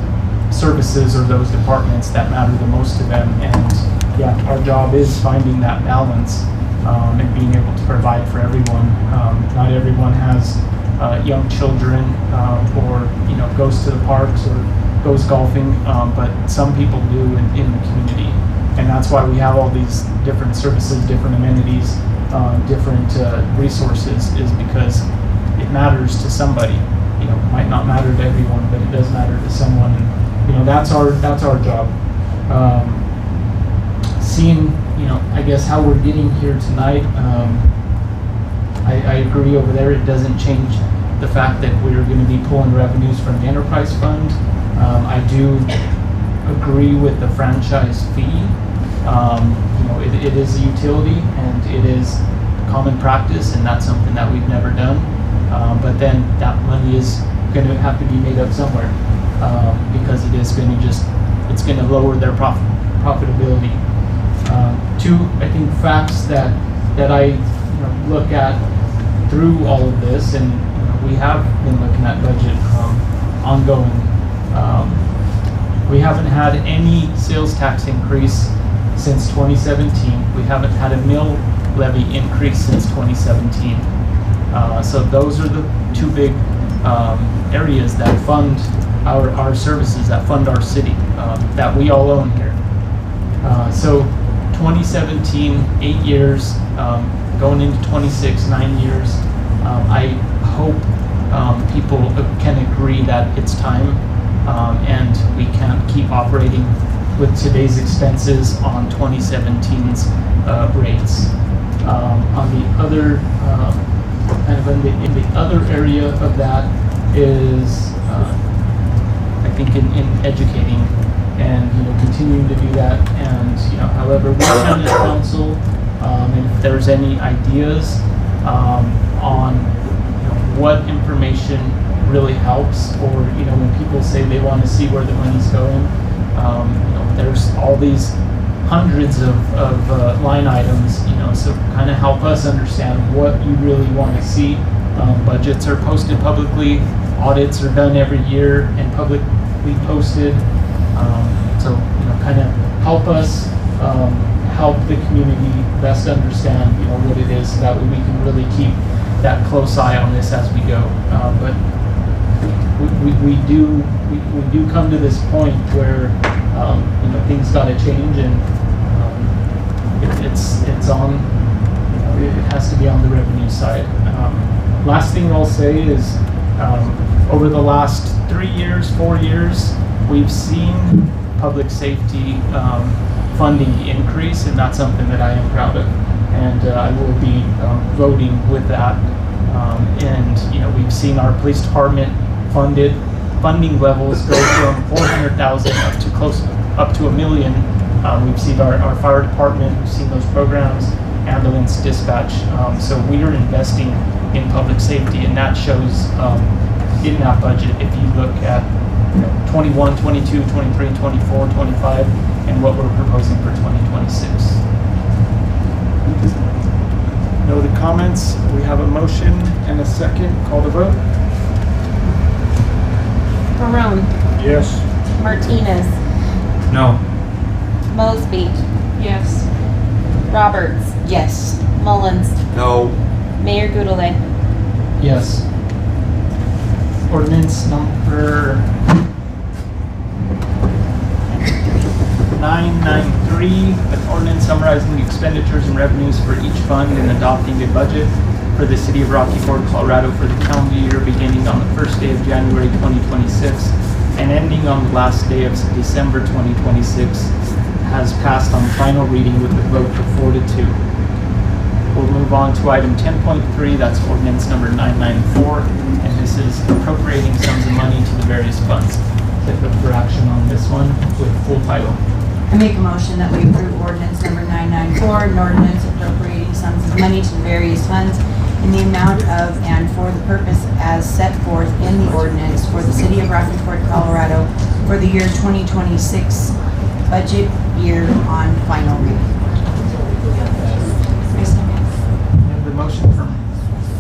services or those departments that matter the most to them, and yeah, our job is finding that balance and being able to provide for everyone. Not everyone has young children, or, you know, goes to the parks or goes golfing, but some people do in the community. And that's why we have all these different services, different amenities, different resources, is because it matters to somebody. You know, it might not matter to everyone, but it does matter to someone. And, you know, that's our job. Seeing, you know, I guess how we're getting here tonight, I agree over there. It doesn't change the fact that we're going to be pulling revenues from the enterprise fund. I do agree with the franchise fee. You know, it is a utility and it is common practice, and that's something that we've never done. But then that money is going to have to be made up somewhere, because it is going to it's going to lower their profitability. Two, I think, facts that I look at through all of this, and we have been looking at budget ongoing. We haven't had any sales tax increase since 2017. We haven't had a mill levy increase since 2017. So those are the two big areas that fund our services, that fund our city, that we all own here. So 2017, 8 years, going into 26, 9 years. I hope people can agree that it's time, and we can't keep operating with today's expenses on 2017's rates. On the other, kind of in the other area of that is, I think in educating and continuing to do that, and however we can as council, and if there's any ideas on what information really helps, or when people say they want to see where the money's going, there's all these hundreds of line items, so kind of help us understand what you really want to see. Budgets are posted publicly, audits are done every year and publicly posted. So kind of help us help the community best understand what it is, so that way we can really keep that close eye on this as we go. But we do come to this point where things got to change, and it's on, it has to be on the revenue side. Last thing I'll say is, over the last 3 years, 4 years, we've seen public safety funding increase, and that's something that I am proud of, and I will be voting with that. And we've seen our police department funding levels go from 400,000 up to $1 million. We've seen our fire department, we've seen those programs, ambulance dispatch. So we are investing in public safety, and that shows in that budget. If you look at 21, 22, 23, 24, 25, and what we're proposing for 2026. No other comments? We have a motion and a second. Call the vote. Barone. Yes. Martinez. No. Mosby. Yes. Roberts. Yes. Mullins. No. Mayor Goudelet. Yes. Ordinance number 993, an ordinance summarizing the expenditures and revenues for each fund and adopting a budget for the city of Rocky Ford, Colorado for the calendar year beginning on the first day of January 2026 and ending on the last day of December 2026, has passed on final reading with a vote of 4-2. We'll move on to item 10.3, that's ordinance number 994, and this is appropriating sums of money to the various funds. Take up for action on this one with full title. I make a motion that we approve ordinance number 994, an ordinance appropriating sums of money to various funds in the amount of and for the purpose as set forth in the ordinance for the city of Rocky Ford, Colorado for the year 2026 budget year on final reading. We have the motion from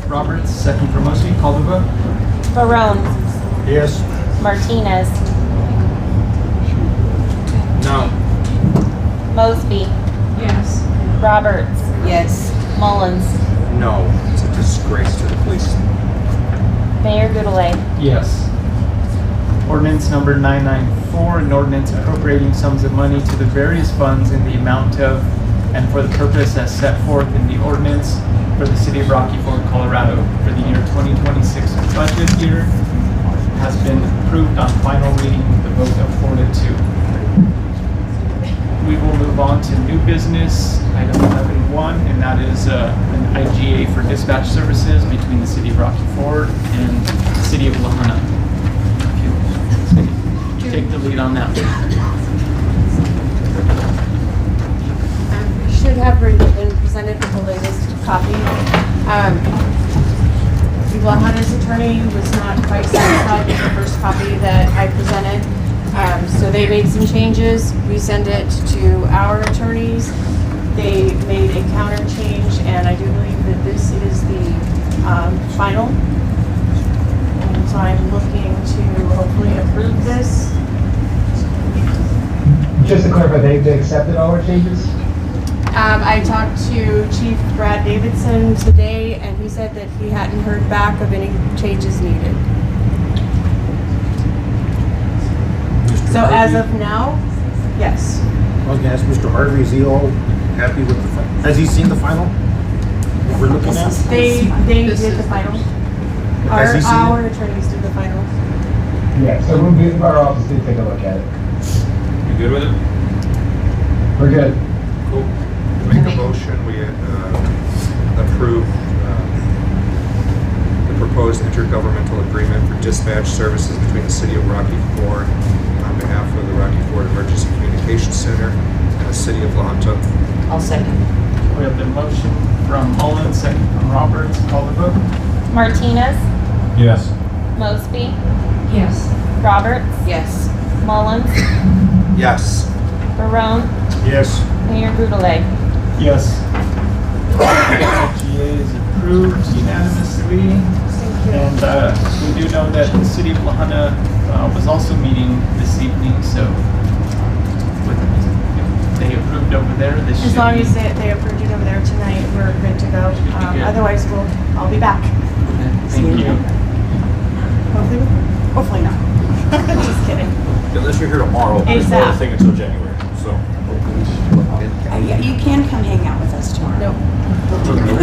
Roberts, second from Mosby. Call the vote. Barone. Yes. Martinez. No. Mosby. Yes. Roberts. Yes. Mullins. No, it's a disgrace to the police. Mayor Goudelet. Yes. Ordinance number 994, an ordinance appropriating sums of money to the various funds in the amount of and for the purpose as set forth in the ordinance for the city of Rocky Ford, Colorado for the year 2026 budget year has been approved on final reading with a vote of 4-2. We will move on to new business, item 11.1, and that is an IGA for dispatch services between the city of Rocky Ford and the city of Lahana. If you take the lead on that. Should have been presented with the latest copy. Lahana's attorney was not quite satisfied with the first copy that I presented. So they made some changes. We sent it to our attorneys. They made a counter change, and I do believe that this is the final. And so I'm looking to hopefully approve this. Just to clarify, they accepted all our changes? I talked to Chief Brad Davidson today, and he said that he hadn't heard back of any changes needed. So as of now, yes. I was gonna ask Mr. Harvey, is he all happy with the, has he seen the final? What we're looking at? They did the final. Has he seen Our attorneys did the final. Yeah, so our office did take a look at it. You good with it? We're good. Cool. Make a motion, we approve the proposed intergovernmental agreement for dispatch services between the city of Rocky Ford on behalf of the Rocky Ford Emergency Communications Center and the city of Lahonta. I'll second. We have the motion from Mullen, second from Roberts. Call the vote. Martinez, Yes. Mosby, Yes. Roberts, Yes. Mullins, Yes. Barone, Yes. Mayor Goudelet. Yes. IGA is approved unanimously. And we do know that the city of Lahana was also meeting this evening, so if they approved over there, this should As long be- as they approved it over there tonight, we're good to go. good. Otherwise, I'll be back. Thank you. Hopefully not. Just kidding. Unless you're here tomorrow, there's no ASAP. thing until January, so. You can come hang out with us tomorrow. No.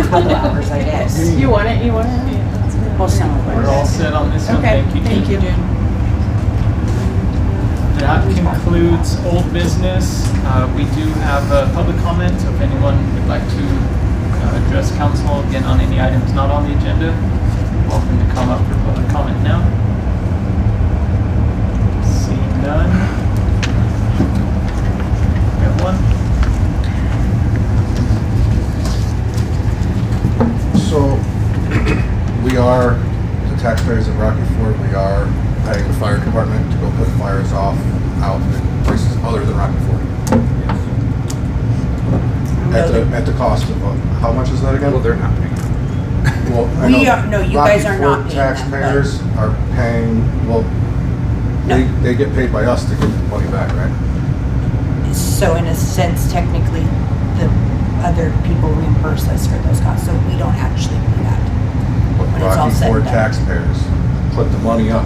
Couple hours, I guess. You want it? We're all set on this one. Okay, Thank you. thank you. That concludes old business. We do have public comment, so if anyone would like to address council again on any items not on the agenda, welcome to come up for public comment now. Seeing none. We have one. So, we are, the taxpayers of Rocky Ford, we are paying the fire department to go put fires out in places other than Rocky Ford. At the cost of, how much is that again? Well, they're not paying. Well, I We know are- no, you guys are not Rocky Ford paying them, taxpayers are paying, well, they get paid by us to get the money back, right? So in a sense, technically, the other people reimburse us for those costs, so we don't actually do that. But When it's all Rocky said Ford and done. taxpayers put the money up.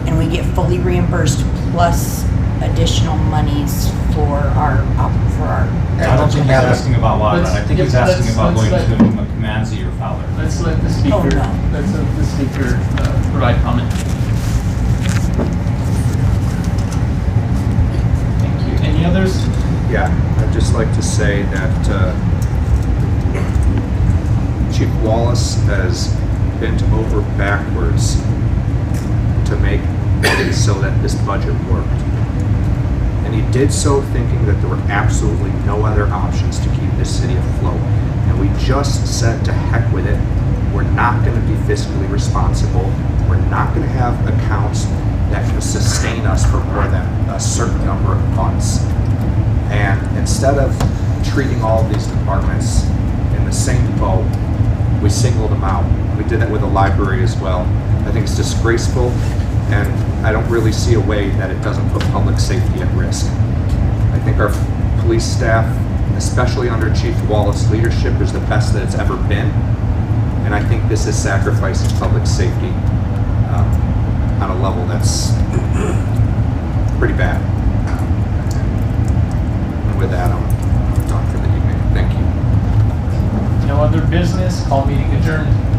And we get fully reimbursed plus additional monies for our. I don't think he's asking about Waterman. I think he's asking about going to Comanzi or Fowler. Let's let the speaker, Oh, no. let's let the speaker provide comment. Thank you. Any others? Yeah, I'd just like to say that Chief Wallace has bent over backwards to make it so that this budget worked. And he did so thinking that there were absolutely no other options to keep this city afloat. And we just said to heck with it. We're not going to be fiscally responsible. We're not going to have accounts that can sustain us for more than a certain number of months. And instead of treating all of these departments in the same boat, we singled them out. We did that with the library as well. I think it's disgraceful, and I don't really see a way that it doesn't put public safety at risk. I think our police staff, especially under Chief Wallace's leadership, is the best that it's ever been. And I think this is sacrificing public safety on a level that's pretty bad. And with that, I'm done for the evening. Thank you. No other business, call meeting adjourned.